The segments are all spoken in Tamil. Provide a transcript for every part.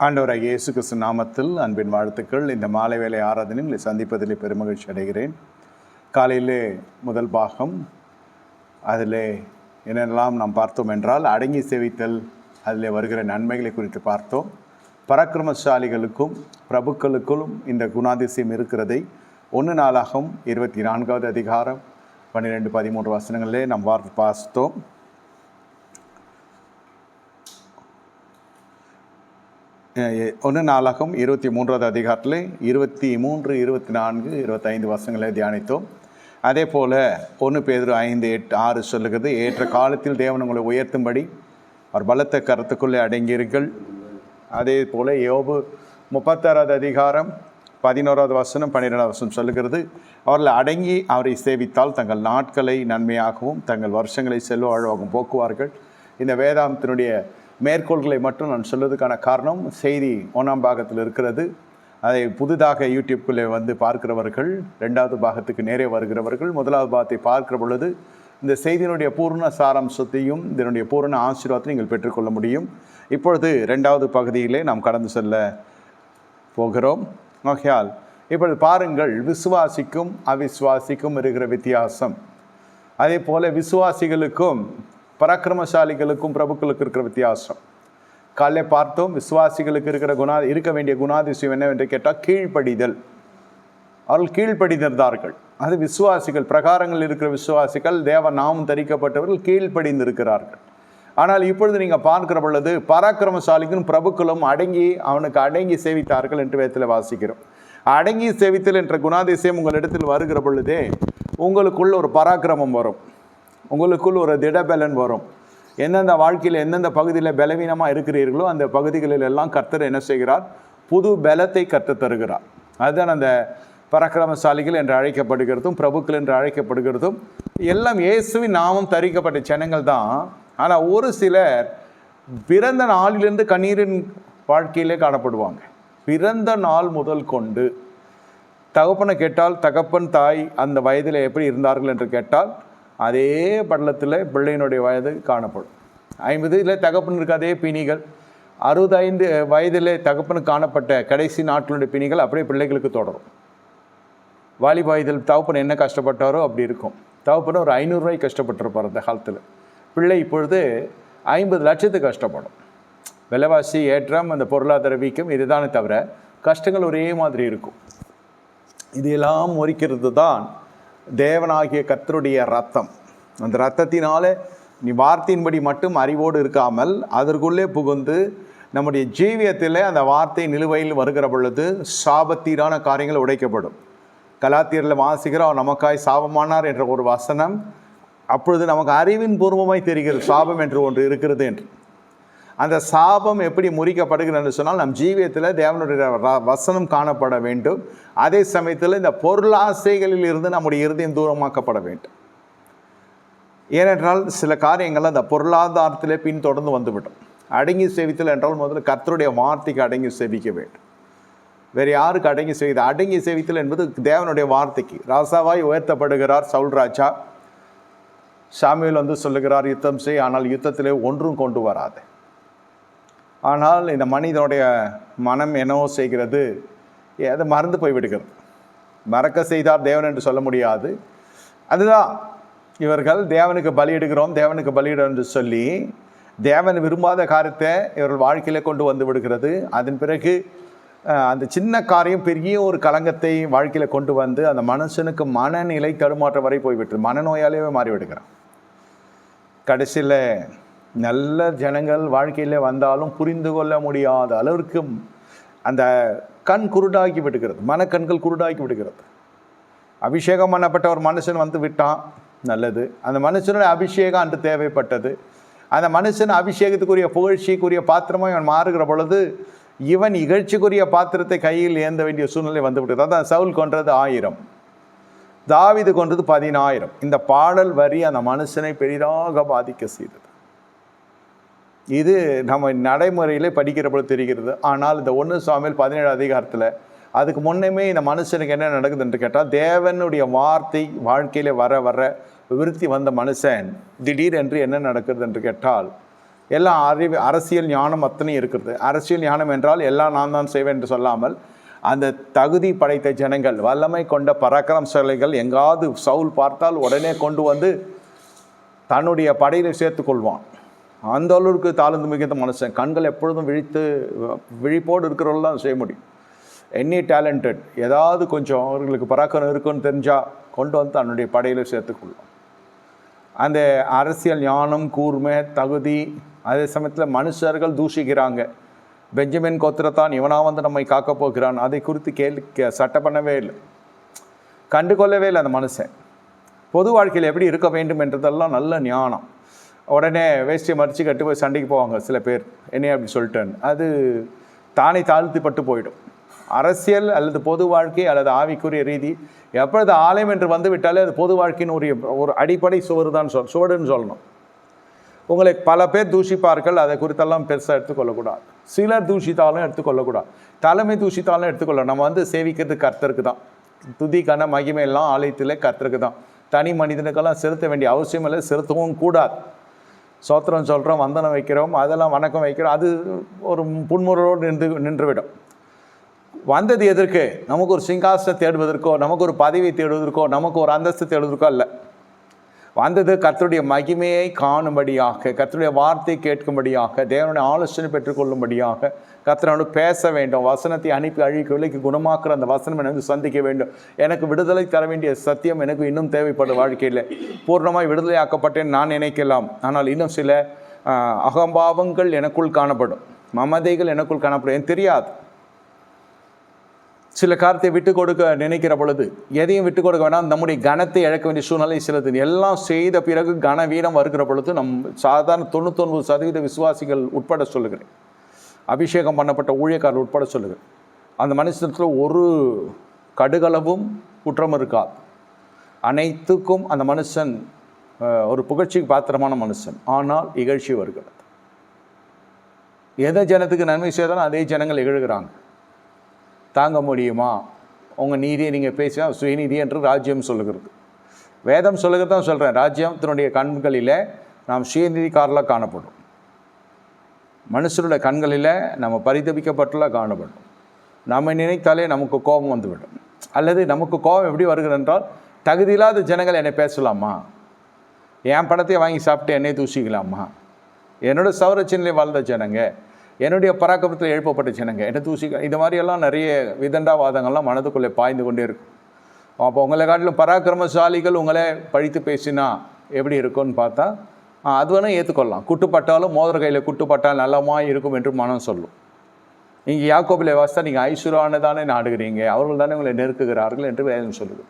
ஆண்டவராகிய இயேசு கிறிஸ்து நாமத்தில் அன்பின் வாழ்த்துக்கள். இந்த மாலை வேலை ஆராதனையில் சந்திப்பதில் பெருமகிழ்ச்சி அடைகிறேன். காலையிலே முதல் பாகம், அதில் என்னெல்லாம் நாம் பார்த்தோம் என்றால், அடங்கி சேவித்தல், அதில் வருகிற நன்மைகளை குறித்து பார்த்தோம். பராக்கிரமசாலிகளுக்கும் பிரபுக்களுக்கும் இந்த குணாதிசயம் இருக்கிறதை 1 நாளாகவும் 24வது அதிகாரம் 12-13 வசனங்களிலே நாம் பார்த்தோம். 1 நாளாகவும் 23வது அதிகாரத்தில் 23, 24, 25 வசனங்களை தியானித்தோம். அதே போல் 1 பேதுரு 5, 8, 6 சொல்லுகிறது, ஏற்ற காலத்தில் தேவன் உங்களை உயர்த்தும்படி அவர் பலத்த கருத்துக்குள்ளே அடங்கியிருங்கள். அதே போல் யோபு 36வது அதிகாரம் 11வது வசனம் 12வது வசனம் சொல்லுகிறது, அவர்கள் அடங்கி அவரை சேவித்தால் தங்கள் நாட்களை நன்மையாகவும் தங்கள் வருஷங்களை செல்வ வாழ்வாகவும் போக்குவார்கள். இந்த வேதாந்தத்தினுடைய மேற்கோள்களை மட்டும் நான் சொல்வதற்கான காரணம், செய்தி 1ஆம் பாகத்தில் இருக்கிறது. அதை புதிதாக யூடியூப்குள்ளே வந்து பார்க்கிறவர்கள் 2வது பாகத்துக்கு நேரே வருகிறவர்கள் 1வது பாகத்தை பார்க்கிற பொழுது இந்த செய்தியினுடைய பூர்ண சாராம்சத்தையும் இதனுடைய பூர்ண ஆசீர்வாதத்தையும் நீங்கள் பெற்றுக்கொள்ள முடியும். இப்பொழுது 2வது பகுதியிலே நாம் கடந்து செல்ல போகிறோம். ஆகையால் இப்பொழுது பாருங்கள், விசுவாசிக்கும் அவிசுவாசிக்கும் இருக்கிற வித்தியாசம், அதே போல் விசுவாசிகளுக்கும் பராக்கிரமசாலிகளுக்கும் பிரபுக்களுக்கு இருக்கிற வித்தியாசம் காலையிலே பார்த்தோம். விசுவாசிகளுக்கு இருக்க வேண்டிய குணாதிசயம் என்னவென்று கேட்டால் கீழ்ப்படிதல். அவர்கள் கீழ்ப்படிந்தார்கள். அது விசுவாசிகள், பிரகாரங்கள் இருக்கிற விசுவாசிகள், தேவ நாமம் தரிக்கப்பட்டவர்கள் கீழ்ப்படிந்து இருக்கிறார்கள். ஆனால் இப்பொழுது நீங்கள் பார்க்கிற பொழுது பராக்கிரமசாலிக்கும் பிரபுக்களும் அவனுக்கு அடங்கி சேவித்தார்கள் என்று வேதத்தில் வாசிக்கிறோம். அடங்கி சேவித்தல் என்ற குணாதிசயம் உங்களிடத்தில் வருகிற பொழுதே உங்களுக்குள்ள ஒரு பராக்கிரமம் வரும், உங்களுக்குள் ஒரு திடபலன் வரும். எந்தெந்த வாழ்க்கையில் எந்தெந்த பகுதியில் பலவீனமாக இருக்கிறீர்களோ அந்த பகுதிகளில் எல்லாம் கர்த்தர் என்ன செய்கிறார்? புது பலத்தை கர்த்தர் தருகிறார். அதுதான் அந்த பராக்கிரமசாலிகள் என்று அழைக்கப்படுகிறதும் பிரபுக்கள் என்று அழைக்கப்படுகிறதும் எல்லாம் இயேசுவின் நாமம் தரிக்கப்பட்ட ஜனங்கள் தான். ஆனால் ஒரு சிலர் பிறந்த நாளிலிருந்து கண்ணீரின் வாழ்க்கையிலே காணப்படுவாங்க. பிறந்த நாள் முதல் கொண்டு தகப்பனை கேட்டால் தகப்பன் தாய் அந்த வயதில் எப்படி இருந்தார்கள் என்று கேட்டால் அதே படலத்தில் பிள்ளையினுடைய வயது காணப்படும். 50 தகப்பனுக்கு அதே பிணிகள், 65 வயதில் தகப்பனுக்கு காணப்பட்ட கடைசி நாட்களுடைய பிணிகள் அப்படியே பிள்ளைகளுக்கு தொடரும். வாலிப வயதில் தகப்பன் என்ன கஷ்டப்பட்டாரோ அப்படி இருக்கும். தகப்பன் ஒரு 500 ரூபாய் கஷ்டப்பட்டிருப்பார் அந்த காலத்தில். பிள்ளை இப்பொழுது 50 லட்சத்துக்கு கஷ்டப்படும். விலைவாசி ஏற்றம், அந்த பொருளாதார வீக்கம், இதுதானே தவிர கஷ்டங்கள் ஒரே மாதிரி இருக்கும். இதையெல்லாம் முறிக்கிறது தான் தேவனாகிய கர்த்தருடைய ரத்தம். அந்த இரத்தத்தினாலே நீ வார்த்தையின்படி மட்டும் அறிவோடு இருக்காமல் அதற்குள்ளே புகுந்து நம்முடைய ஜீவியத்தில் அந்த வார்த்தை நிலுவையில் வருகிற பொழுது சாபத்தீரான காரியங்கள் உடைக்கப்படும். கலாத்தியரில் வாசிக்கிறோம், அவர் நமக்காய் சாபமானார் என்ற ஒரு வசனம். அப்பொழுது நமக்கு அறிவின் பூர்வமாய் தெரிகிறது சாபம் என்று ஒன்று இருக்கிறது என்று. அந்த சாபம் எப்படி முறிக்கப்படுகிறது என்று சொன்னால், நம் ஜீவியத்தில் தேவனுடைய வசனம் காணப்பட வேண்டும். அதே சமயத்தில் இந்த பொருளாசைகளில் இருந்து நம்முடைய இருதயம் தூரமாக்கப்பட வேண்டும். ஏனென்றால் சில காரியங்கள் அந்த பொருளாதாரத்திலே பின்தொடர்ந்து வந்துவிடும். அடங்கி சேவித்தல் என்றால் முதல்ல கர்த்தருடைய வார்த்தைக்கு அடங்கி சேவிக்க வேண்டும். வேறு யாருக்கு அடங்கி சேவித்தல்? அடங்கி சேவித்தல் என்பது தேவனுடைய வார்த்தைக்கு. ராசாவாய் உயர்த்தப்படுகிறார் சவுல் ராஜா. சாமுவேல் சொல்லுகிறார், யுத்தம் செய், ஆனால் யுத்தத்திலே ஒன்றும் கொண்டு வராது. ஆனால் இந்த மனிதனுடைய மனம் என்னவோ செய்கிறது, அதை மறந்து போய்விடுகிறது. மறக்க செய்தார் தேவன் என்று சொல்ல முடியாது. அதுதான் இவர்கள் தேவனுக்கு பலியிடுகிறோம், தேவனுக்கு பலியிடும் என்று சொல்லி தேவன் விரும்பாத காரியத்தை இவர்கள் வாழ்க்கையிலே கொண்டு வந்து விடுகிறது. அதன் பிறகு அந்த சின்ன காரியம் பெரிய ஒரு கலங்கத்தை வாழ்க்கையில் கொண்டு வந்து அந்த மனுஷனுக்கு மனநிலை தடுமாற்றம் வரை போய்விட்டு மனநோயாலேயே மாறிவிடுகிறான். கடைசியில் நல்ல ஜனங்கள் வாழ்க்கையில் வந்தாலும் புரிந்து கொள்ள முடியாத அளவிற்கு அந்த கண் குருடாக்கி விடுகிறது, மனக்கண்கள் குருடாக்கி விடுகிறது. அபிஷேகம் பண்ணப்பட்ட ஒரு மனுஷன் வந்து விட்டான், நல்லது. அந்த மனுஷனுடைய அபிஷேகம் அன்று தேவைப்பட்டது. அந்த மனுஷன் அபிஷேகத்துக்குரிய புகழ்ச்சிக்குரிய பாத்திரமாக இவன் மாறுகிற பொழுது இவன் இகழ்ச்சிக்குரிய பாத்திரத்தை கையில் ஏந்த வேண்டிய சூழ்நிலை வந்து விட்டது. அதான் சவுல் கொன்றது 1000, தாவீது கொன்றது 10000. இந்த பாடல் வரி அந்த மனுஷனை பெரிதாக பாதிக்க செய்தது. இது நம்ம நடைமுறையிலே படிக்கிற பொழுது தெரிகிறது. ஆனால் இந்த 1 சாமுவேல் 17 அதிகாரத்தில் அதுக்கு முன்னமே இந்த மனுஷனுக்கு என்ன நடக்குது என்று கேட்டால், தேவனுடைய வார்த்தை வாழ்க்கையில் வர வர விருத்தி வந்த மனுஷன் திடீரென்று என்ன நடக்குது என்று கேட்டால் எல்லாம் அரசியல் ஞானம் அத்தனை இருக்கிறது. அரசியல் ஞானம் என்றால் எல்லாம் நான் தான் செய்வேன் என்று சொல்லாமல், அந்த தகுதி படைத்த ஜனங்கள், வல்லமை கொண்ட பராக்கிரமசாலிகள் எங்காவது சவுல் பார்த்தால் உடனே கொண்டு வந்து தன்னுடைய படையில் சேர்த்து கொள்வான். அந்த அளவுக்கு தாழ்ந்து மிகுந்த மனுஷன். கண்கள் எப்பொழுதும் விழிப்போடு இருக்கிறவர்கள் தான் செய்ய முடியும். எனி டேலண்டட், ஏதாவது கொஞ்சம் அவர்களுக்கு பராக்கிரம் இருக்குன்னு தெரிஞ்சால் கொண்டு வந்து தன்னுடைய படையில் சேர்த்துக்கொள்ளும். அந்த அரசியல் ஞானம், கூர்மை, தகுதி, அதே சமயத்தில் மனுஷர்கள் தூஷிக்கிறாங்க. பெஞ்சமின் கோத்திரத்தான் இவனா வந்து நம்மை காக்க போகிறான், அதை குறித்து சட்டை பண்ணவே இல்லை, கண்டுகொள்ளவே இல்லை அந்த மனுஷன். பொது வாழ்க்கையில் எப்படி இருக்க வேண்டும் என்றதெல்லாம் நல்ல ஞானம். உடனே வேஷ்டியை மறித்து கட்டு போய் சண்டைக்கு போவாங்க சில பேர், என்னைய அப்படி சொல்லிட்டேன்னு. அது தானே தாழ்த்திப்பட்டு போயிடும். அரசியல் அல்லது பொது வாழ்க்கை அல்லது ஆவிக்குரிய ரீதி எப்பொழுது ஆலயம் என்று வந்து விட்டாலே அது பொது வாழ்க்கையின் ஒரு அடிப்படை சுவடுன்னு சொல்லணும். உங்களை பல பேர் தூஷிப்பார்கள், அதை குறித்தெல்லாம் பெருசாக எடுத்துக்கொள்ளக்கூடாது. சிலர் தூஷித்தாலும் எடுத்துக்கொள்ளக்கூடாது, தலைமை தூஷித்தாலும் எடுத்துக்கொள்ள. நம்ம வந்து சேவிக்கிறது கர்த்தருக்கு தான். துதிக்கான மகிமை எல்லாம் ஆலயத்தில் கர்த்தருக்கு தான். தனி மனிதனுக்கெல்லாம் செலுத்த வேண்டிய அவசியம் இல்லை, செலுத்தவும் கூடாது. சோத்திரம் சொல்கிறோம், வந்தனம் வைக்கிறோம், அதெல்லாம் வணக்கம் வைக்கிறோம், அது ஒரு புன்முறோடு நின்றுவிடும். வந்தது எதற்கு? நமக்கு ஒரு சிங்காசனம் தேடுவதற்கோ, நமக்கு ஒரு பதவியை தேடுவதற்கோ, நமக்கு ஒரு அந்தஸ்து தேடுவதற்கோ அல்ல. வந்தது கர்த்தருடைய மகிமையை காணும்படியாக, கர்த்தருடைய வார்த்தை கேட்கும்படியாக, தேவனுடைய ஆலோசனை பெற்றுக்கொள்ளும்படியாக. கர்த்தரோடு பேச வேண்டும். வசனத்தை அனுப்பி அழிக்க விலைக்கு குணமாக்குற அந்த வசனம் எனக்கு சந்திக்க வேண்டும். எனக்கு விடுதலை தர வேண்டிய சத்தியம் எனக்கு இன்னும் தேவைப்படும். வாழ்க்கையில் பூர்ணமாய் விடுதலை ஆக்கப்பட்டேன் நான் நினைக்கலாம். ஆனால் இன்னும் சில அகம்பாவங்கள் எனக்குள் காணப்படும், மமதைகள் எனக்குள் காணப்படும். எனக்கு தெரியாது. சில காரியத்தை விட்டு கொடுக்க நினைக்கிற பொழுது எதையும் விட்டு கொடுக்க வேணாம். நம்முடைய கனத்தை இழக்க வேண்டிய சூழ்நிலை சிலது. எல்லாம் செய்த பிறகு கனவீனம் வருகிற பொழுது சாதாரண 99% விசுவாசிகள் உட்பட சொல்லுகிறேன், அபிஷேகம் பண்ணப்பட்ட ஊழியக்காரர் உட்பட சொல்லுகிறேன், அந்த மனுஷத்தில் ஒரு கடுகளவும் குற்றம் இருக்காது. அனைத்துக்கும் அந்த மனுஷன் ஒரு புகழ்ச்சிக்கு பாத்திரமான மனுஷன். ஆனால் இகழ்ச்சி வருகிறது. எந்த ஜனத்துக்கு நன்மை செய்தாலும் அதே ஜனங்கள் இகழ்கிறாங்க. தாங்க முடியுமா? உங்கள் நீதியை நீங்கள் பேசினா சுயநீதி என்று ராஜ்யம் சொல்லுகிறது. வேதம் சொல்லுகிறது தான் சொல்கிறேன். ராஜ்யத்தினுடைய கண்களில் நாம் சுயநீதிக்காரலாக காணப்படும். மனுஷருடைய கண்களில் நம்ம பரிதபிக்கப்பட்டுள்ள காணப்படும். நம்ம நினைத்தாலே நமக்கு கோபம் வந்துவிடும். அல்லது நமக்கு கோபம் எப்படி வருகிறது என்றால், தகுதியில்லாத ஜனங்கள் என்னை பேசலாமா? என் பணத்தை வாங்கி சாப்பிட்டு என்னை தூசிக்கலாமா? என்னோடய சௌரட்சணிலே வாழ்ந்த ஜனங்க, என்னுடைய பராக்கிரமத்தில் எழுப்பப்பட்ட ஜனங்க என்ன தூசிக்க, இது மாதிரியெல்லாம் நிறைய விதண்டாவாதங்கள்லாம் மனதுக்குள்ளே பாய்ந்து கொண்டே இருக்கும். அப்போ உங்களை காட்டிலும் பராக்கிரமசாலிகள் உங்களை பழித்து பேசினா எப்படி இருக்கும்னு பார்த்தா அது வேணால் ஏற்றுக்கொள்ளலாம். குட்டுப்பட்டாலும் மோதிர கையில் குட்டுப்பட்டால் நல்லமா இருக்கும் என்று மனம் சொல்லும். நீங்கள் யாக்கோபிலே வாசித்தா நீங்கள் ஐஸ்வர்யானதானே நாடுகிறீங்க, அவர்கள் தானே உங்களை நெருக்குகிறார்கள் என்று வேதம் சொல்லுது.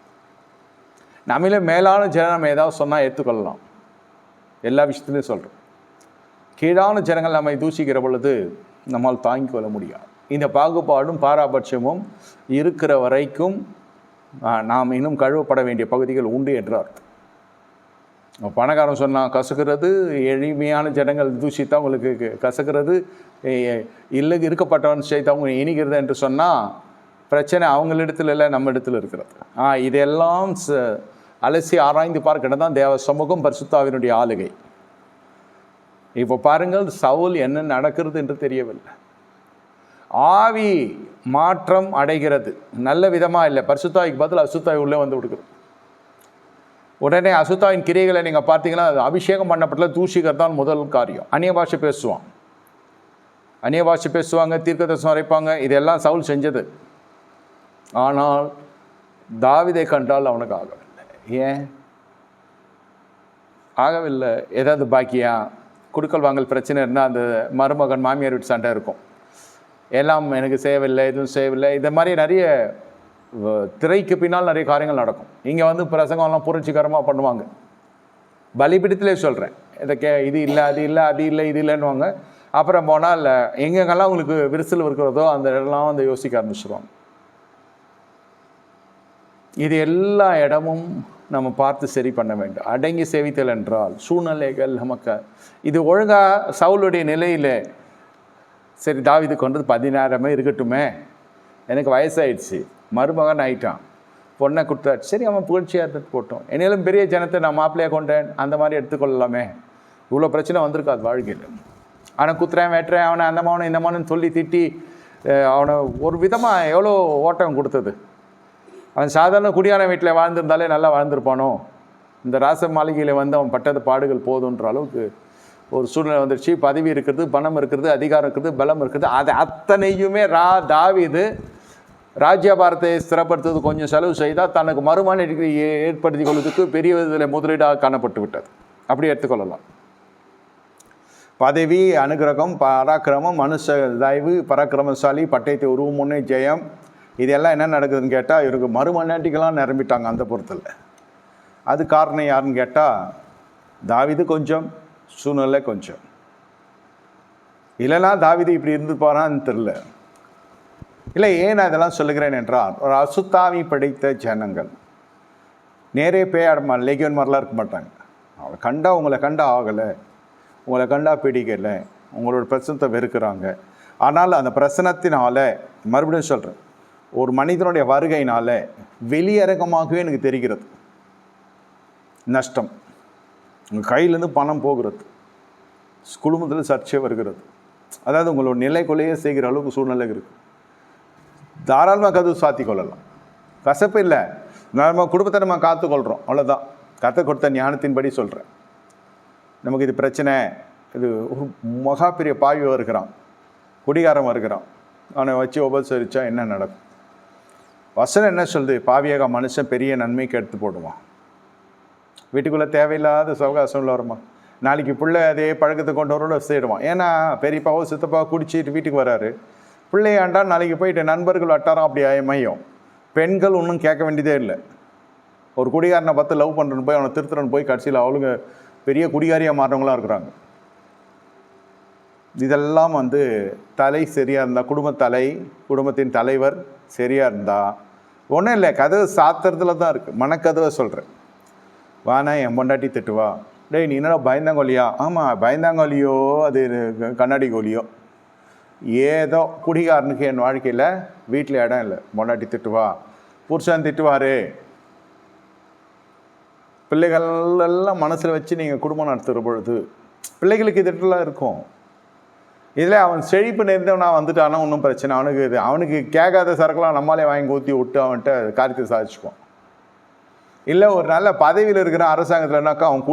நம்மளே மேலான ஜனம் ஏதாவது சொன்னால் ஏற்றுக்கொள்ளலாம், எல்லா விஷயத்துலையும் சொல்கிறோம். கீழான ஜனங்கள் நம்மை தூசிக்கிற பொழுது நம்மால் தாங்கிக் கொள்ள முடியாது. இந்த பாகுபாடும் பாராபட்சமும் இருக்கிற வரைக்கும் நாம் இன்னும் கழுவப்பட வேண்டிய பகுதிகள் உண்டு என்று அர்த்தம். பணக்காரன் சொன்னால் கசக்கிறது, எளிமையான ஜனங்கள் தூசித்தான் உங்களுக்கு கசக்கிறது, இல்லை இருக்கப்பட்டவன் செய்தவங்க இனிக்கிறது என்று சொன்னால் பிரச்சனை அவங்களிடத்தில் இல்லை, நம்ம இடத்துல இருக்கிறது. இதெல்லாம் அலசி ஆராய்ந்து பார்க்கிறது தான் தேவ சமூகம், பரிசுத்தாவினுடைய ஆளுகை. இப்போ பாருங்கள், சவுல் என்ன நடக்கிறது என்று தெரியவில்லை. ஆவி மாற்றம் அடைகிறது, நல்ல விதமாக இல்லை. பரிசுத்தாவிக்கு பதில் அசுத்தாவி உள்ளே வந்து விடுகிறது. உடனே அசுத்தாவின் கிரியைகளை நீங்கள் பார்த்தீங்கன்னா, அது அபிஷேகம் பண்ணப்பட்ட தூஷிக்கிறது தான் முதல் காரியம். அந்நிய பாஷை பேசுவாங்க, தீர்க்கதரிசனம் வரைப்பாங்க. இதெல்லாம் சவுல் செஞ்சது. ஆனால் தாவீதை கண்டால் அவனுக்கு ஆகவில்லை. ஏன் ஆகவில்லை? ஏதாவது பாக்கியா? குடுக்கல் வாங்கல் பிரச்சனை இருந்தால் அந்த மருமகன் மாமியார் வீட்டு சண்டை இருக்கும். எல்லாம் எனக்கு செய்யவில்லை, எதுவும் செய்யவில்லை, இந்த மாதிரி நிறைய திரைக்கு பின்னால் நிறைய காரியங்கள் நடக்கும். இங்கே வந்து பிரசங்கம்லாம் புரட்சிகரமாக பண்ணுவாங்க. பலிபிடத்திலே சொல்கிறேன், இது இல்லை, அது இல்லை, அது இல்லை, இது இல்லைன்னுவாங்க. அப்புறம் போனால் எங்கெங்கெல்லாம் உங்களுக்கு விரிசல் இருக்கிறதோ அந்த இடம்லாம் வந்து யோசிக்க ஆரம்பிச்சிடுவாங்க. இது எல்லா இடமும் நம்ம பார்த்து சரி பண்ண வேண்டும். அடங்கி சேவித்தல் என்றால் சூழ்நிலைகள் நமக்கு இது ஒழுங்காக சவுலுடைய நிலையில் சரி தாவீது கொண்டது 16 இருக்கட்டுமே, எனக்கு வயசாயிடுச்சு, மருமகன் ஆயிட்டான், பொண்ணை கொடுத்தாச்சு, சரி அவன் புகழ்ச்சியாக எடுத்துகிட்டு போட்டோம், என்னிலும் பெரிய ஜனத்தை நான் மாப்பிள்ளையாக கொண்டேன், அந்த மாதிரி எடுத்துக்கொள்ளலாமே. இவ்வளோ பிரச்சனை வந்திருக்காது வாழ்க்கையில். அவனை குத்துறேன் வெட்டுறேன், அவனை அந்த மௌனம் இந்த மௌனம் சொல்லி திட்டி அவனை ஒரு விதமாக எவ்வளோ ஓட்டம் கொடுத்தது. அவன் சாதாரண குடியான வீட்டில் வாழ்ந்திருந்தாலே நல்லா வாழ்ந்திருப்பானோ, இந்த ராச மாளிகையில் வந்து அவன் பட்டது பாடுகள் போதுன்ற அளவுக்கு ஒரு சூழ்நிலை வந்துடுச்சு. பதவி இருக்கிறது, பணம் இருக்கிறது, அதிகாரம் இருக்கிறது, பலம் இருக்குது. அது அத்தனையுமே தாவீது ராஜ்யபாரத்தை ஸ்திரப்படுத்துறது கொஞ்சம் செலவு செய்தால் தனக்கு மறுமண ஏற்படுத்தி கொள்வதற்கு பெரிய இதில் முதலீடாக காணப்பட்டு விட்டது. அப்படி எடுத்துக்கொள்ளலாம். பதவி, அனுகிரகம், பராக்கிரமம், மனுஷ தயவு, பராக்கிரமசாலி, பட்டயத்தை உருவம் முன்னே ஜெயம், இதெல்லாம் என்ன நடக்குதுன்னு கேட்டால் இவருக்கு மறுமணாட்டிக்கெல்லாம் நிரம்பிட்டாங்க அந்த பொறுத்தில். அது காரணம் யாருன்னு கேட்டால் தாவீது கொஞ்சம், சூழ்நிலை கொஞ்சம். இல்லைனா தாவீது இப்படி இருந்துப்பாரான்னு தெரில. இல்லை, ஏன் நான் இதெல்லாம் சொல்லுகிறேன் என்றால், ஒரு அசுத்தாவி படைத்த ஜனங்கள் நேரே பேயாடமா லெகியோன் மாதிரிலாம் இருக்க மாட்டாங்க. அவளை கண்டா உங்களை கண்டா ஆகலை, உங்களை கண்டா பிடிக்கலை, உங்களோட பிரச்சனத்தை வெறுக்கிறாங்க. ஆனால் அந்த பிரச்சனத்தினால, மறுபடியும் சொல்கிறேன், ஒரு மனிதனுடைய வருகையினால வெளியரங்கமாகவே எனக்கு தெரிகிறது நஷ்டம். உங்கள் கையிலேருந்து பணம் போகிறது, குடும்பத்தில் சர்ச்சை வருகிறது, அதாவது உங்களோட நிலைக்குள்ளேயே செய்கிற அளவுக்கு சூழ்நிலை இருக்குது. தாராளமாக கதவு சாத்தி கொள்ளலாம், கசப்பு இல்லை. நம்ம குடும்பத்தை நம்ம காத்துக்கொள்கிறோம், அவ்வளோதான். கத்தை கொடுத்த ஞானத்தின்படி சொல்கிறேன். நமக்கு இது பிரச்சனை, இது ஒரு மகா பெரிய பாவி வருகிறான், குடிகாரம் வருகிறான், அவனை வச்சு உபசரித்தா என்ன நடக்கும்? வசனம் என்ன சொல்லுது? பாவியாக மனுஷன் பெரிய நன்மைக்கு எடுத்து போடுவான். வீட்டுக்குள்ளே தேவையில்லாத சவகாசம் வருமா? நாளைக்கு பிள்ளை அதே பழக்கத்தை கொண்டு வரோட செய்டுவான். ஏன்னா பெரியப்பாவோ சித்தப்பாவோ குடிச்சிட்டு வீட்டுக்கு வராரு, பிள்ளையாண்டா நாளைக்கு போயிட்டு நண்பர்கள் வட்டாரம் அப்படி மையம். பெண்கள் ஒன்றும் கேட்க வேண்டியதே இல்லை. ஒரு குடிகாரனை பார்த்து லவ் பண்ணுறன்னு போய் அவனை திருத்துறன்னு போய் கடைசியில் அவளுங்க பெரிய குடிகாரியாக மாறவங்களாம் இருக்கிறாங்க. இதெல்லாம் வந்து தலை சரியாக இருந்தால், குடும்பத்தின் தலைவர் சரியாக இருந்தால் ஒன்றும் இல்லை, கதவு சாத்துறதுல தான் இருக்குது. மனக்கதவை சொல்கிறேன். வானா என் பொண்டாட்டி திட்டுவா, டேய் நீ என்னடா பயந்தாங்கோலியா? ஆமாம் பயந்தாங்கோலியோ அது கண்ணாடி கோலியோ, ஏதோ குடிகாரனுக்கு என் வாழ்க்கையில் வீட்டில் இடம் இல்லை. பொண்டாட்டி திட்டுவா, புருஷன் திட்டுவார், பிள்ளைகள் எல்லாம் மனசில் வச்சு நீங்கள் குடும்பம் நடத்துகிற பொழுது பிள்ளைகளுக்கு திட்டலாம் இருக்கும். இதில் அவன் செழிப்பு நேர்ந்தவனா வந்துட்டானா ஒன்றும் பிரச்சனை. அவனுக்கு கேட்காத சரக்குலாம் நம்மளே வாங்கி ஊற்றி விட்டு அவன்கிட்ட காரியத்தை சாதிச்சுக்குவான். இல்லை ஒரு நல்ல பதவியில் இருக்கிற அரசாங்கத்தில்னாக்கா அவன்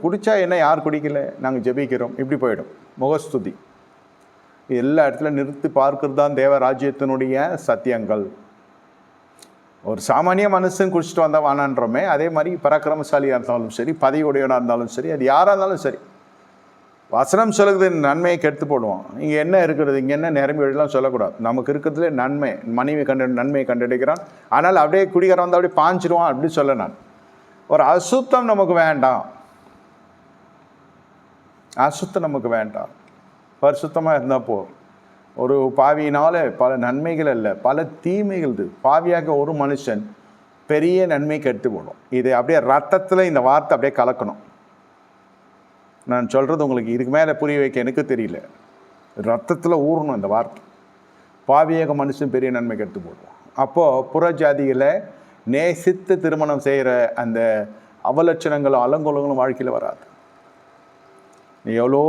குடித்தா என்ன, யார் குடிக்கல, நாங்கள் ஜெபிக்கிறோம், இப்படி போயிடும். முகஸ்துதி எல்லா இடத்துல நிறுத்தி பார்க்கறது தான் தேவ ராஜ்யத்தினுடைய சத்தியங்கள். ஒரு சாமானிய மனுஷன் குடிச்சிட்டு வந்தால் வானான்றோமே, அதே மாதிரி பராக்கிரமசாலியாக இருந்தாலும் சரி, பதவியுடையவனாக இருந்தாலும் சரி, அது யாராக இருந்தாலும் சரி, வசனம் சொல்லுறது நன்மையை கெடுத்து போடுவான். இங்கே என்ன இருக்கிறது, இங்கே என்ன நிரம்பி வழிலாம் சொல்லக்கூடாது. நமக்கு இருக்கிறதுலே நன்மை, மனைவி நன்மையை கண்டெடுக்கிறான். ஆனால் அப்படியே குடிகாரம் வந்து அப்படியே பாஞ்சிடுவான் அப்படி சொல்ல நான். ஒரு அசுத்தம் நமக்கு வேண்டாம், அசுத்தம் நமக்கு வேண்டாம், பரிசுத்தமாக இருந்தால் போதும். ஒரு பாவியினால் பல நன்மைகள் அல்ல, பல தீமைகள். பாவியாக ஒரு மனுஷன் பெரிய நன்மைக்கு எடுத்து போடும். இது அப்படியே ரத்தத்தில் இந்த வார்த்தை அப்படியே கலக்கணும். நான் சொல்கிறது உங்களுக்கு இதுக்கு மேலே புரிய வைக்க எனக்கு தெரியல. ரத்தத்தில் ஊறணும் இந்த வார்த்தை. பாவியாக மனுஷன் பெரிய நன்மைக்கு எடுத்து போடுவோம். அப்போது புற ஜாதிகளை நேசித்து திருமணம் செய்கிற அந்த அவலட்சணங்களும் அலங்கோலங்களும் வாழ்க்கையில் வராது. நீ எவ்வளோ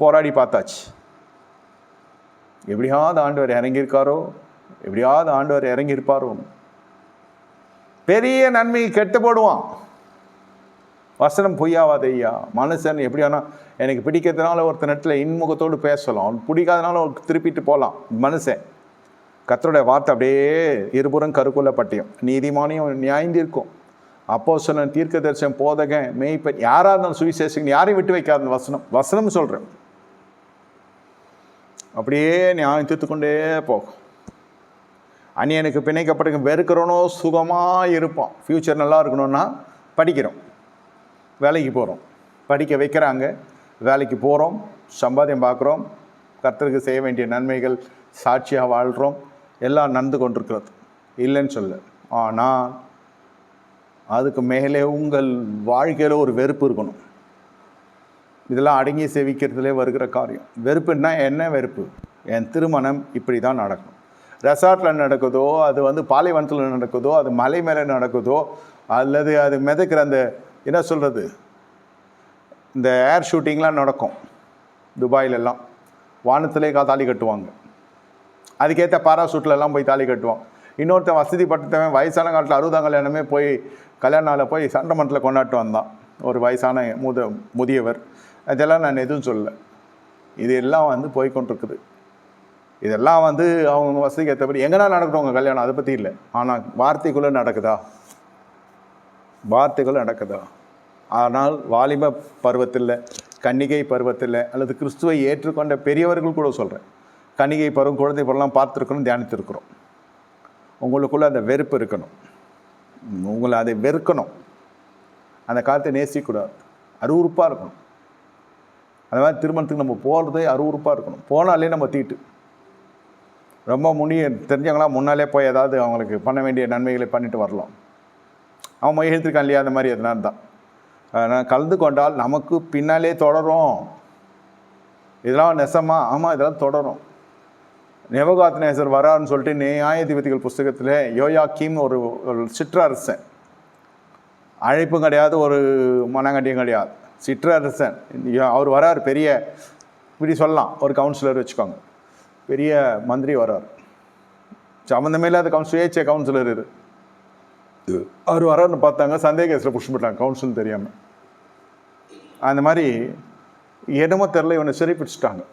போராடி பார்த்தாச்சு, எப்படியாவது ஆண்டவர் இறங்கியிருக்காரோ, எப்படியாவது ஆண்டவர் இறங்கியிருப்பாரோ. பெரிய நன்மை கெட்டு போடுவான். வசனம் பொய்யாவாதையா. மனுஷன் எப்படியானா எனக்கு பிடிக்கிறதுனால ஒருத்தர் நேரத்தில் இன்முகத்தோடு பேசலாம், அவன் பிடிக்காதனால திருப்பிட்டு போகலாம். மனுஷன் கர்த்தருடைய வார்த்தை அப்படியே இருபுறம் கருக்குள்ள பட்டியும் நீதிமானியும் நியாயந்திருக்கும். அப்போஸ்தலன், தீர்க்கதரிசன், போதகன், மேய்ப்பன், யாராக இருந்தாலும் சுவிசேஷன் யாரையும் விட்டு வைக்காத வசனம் சொல்கிறேன். அப்படியே நியாயம் தீர்த்துக்கொண்டே போகும். அந்நியனுக்கு பிணைக்கப்படுங்க வெறுக்கிறோனோ சுகமாக இருப்பான். ஃப்யூச்சர் நல்லா இருக்கணும்னா படிக்கிறோம், வேலைக்கு போகிறோம், படிக்க வைக்கிறாங்க, வேலைக்கு போகிறோம், சம்பாத்தியம் பார்க்குறோம், கர்த்தருக்கு செய்ய வேண்டிய நன்மைகள் சாட்சியாக வாழ்கிறோம், எல்லாம் நடந்து கொண்டிருக்கிறது, இல்லைன்னு சொல்ல. ஆனால் அதுக்கு மேலே உங்கள் வாழ்க்கையில் ஒரு வெறுப்பு இருக்கணும். இதெல்லாம் அடங்கி சேவிக்கிறதுலே வருகிற காரியம். வெறுப்புன்னா என்ன வெறுப்பு? என் திருமணம் இப்படி தான் நடக்கும். ரெசார்ட்டில் நடக்குதோ, அது பாலைவனத்தில் நடக்குதோ, அது மலை மேலே நடக்குதோ, அல்லது அது மிதக்கிற அந்த என்ன சொல்கிறது, இந்த ஏர் ஷூட்டிங்லாம் நடக்கும் துபாயிலெல்லாம். வானத்திலே தாலி கட்டுவாங்க. அதுக்கேற்ற பாராசூட்லலாம் போய் தாலி கட்டுவான். இன்னொருத்தன் வசதிப்பட்டவன் வயசான காலத்தில் 60ஆம் கல்யாணமே போய் கல்யாண நாளில் போய் சண்டமன்றத்தில் கொண்டாட்டு வந்தான், ஒரு வயசான முதியவர். அதெல்லாம் நான் எதுவும் சொல்லலை. இது எல்லாம் வந்து போய்கொண்டிருக்குது. இதெல்லாம் வந்து அவங்க வசதிக்கு ஏற்றபடி எங்கன்னா நடக்கட்டும் கல்யாணம், அதை பற்றி இல்லை. ஆனால் வார்த்தைக்குள்ளே நடக்குதா? வார்த்தைக்குள்ளே நடக்குதா? ஆனால் வாலிப பருவத்தில், கன்னிகை பருவத்தில், அல்லது கிறிஸ்துவை ஏற்றுக்கொண்ட பெரியவர்கள் கூட சொல்கிறேன், கன்னிகை பருவம், குழந்தை பருவம்லாம் பார்த்துருக்கணும், தியானித்திருக்கிறோம். உங்களுக்குள்ளே அந்த வெறுப்பு இருக்கணும், உங்களை அதை வெறுக்கணும், அந்த காலத்தை நேசிக்கூடாது, அருவருப்பாக இருக்கணும். அந்த மாதிரி திருமணத்துக்கு நம்ம போகிறதே அருவருப்பாக இருக்கணும். போனாலே நம்ம தீட்டு. ரொம்ப தெரிஞ்சவங்களாம் முன்னாலே போய் ஏதாவது அவங்களுக்கு பண்ண வேண்டிய நன்மைகளை பண்ணிட்டு வரலாம். அவன் மொழித்திருக்கான் இல்லையா, அந்த மாதிரி எதனா தான் நான் கலந்து கொண்டால் நமக்கு பின்னாலே தொடரும். இதெல்லாம் நெசமா? ஆமாம், இதெல்லாம் தொடரும். நேபுகாத்நேசர் வராருன்னு சொல்லிட்டு நியாயாதிபதிகள் புஸ்தகத்தில் யோயாக்கீம் ஒரு சிற்றரசன், அழைப்பும் கிடையாது, ஒரு மனங்கட்டியும் கிடையாது, சிற்றரசன். அவர் வரார், பெரிய, இப்படி சொல்லலாம், ஒரு கவுன்சிலர் வச்சுக்கோங்க, பெரிய மந்திரி வரார், சம்மந்தமே இல்லாத சுயேட்சை கவுன்சிலர் இது. அவர் வராருன்னு பார்த்தாங்க, சந்தேக கேஸில் புஷ் பண்ணிட்டாங்க, கவுன்சில் தெரியாமல். அந்த மாதிரி என்னமோ தெரில, இவனை சிறை பிடிச்சிட்டாங்க.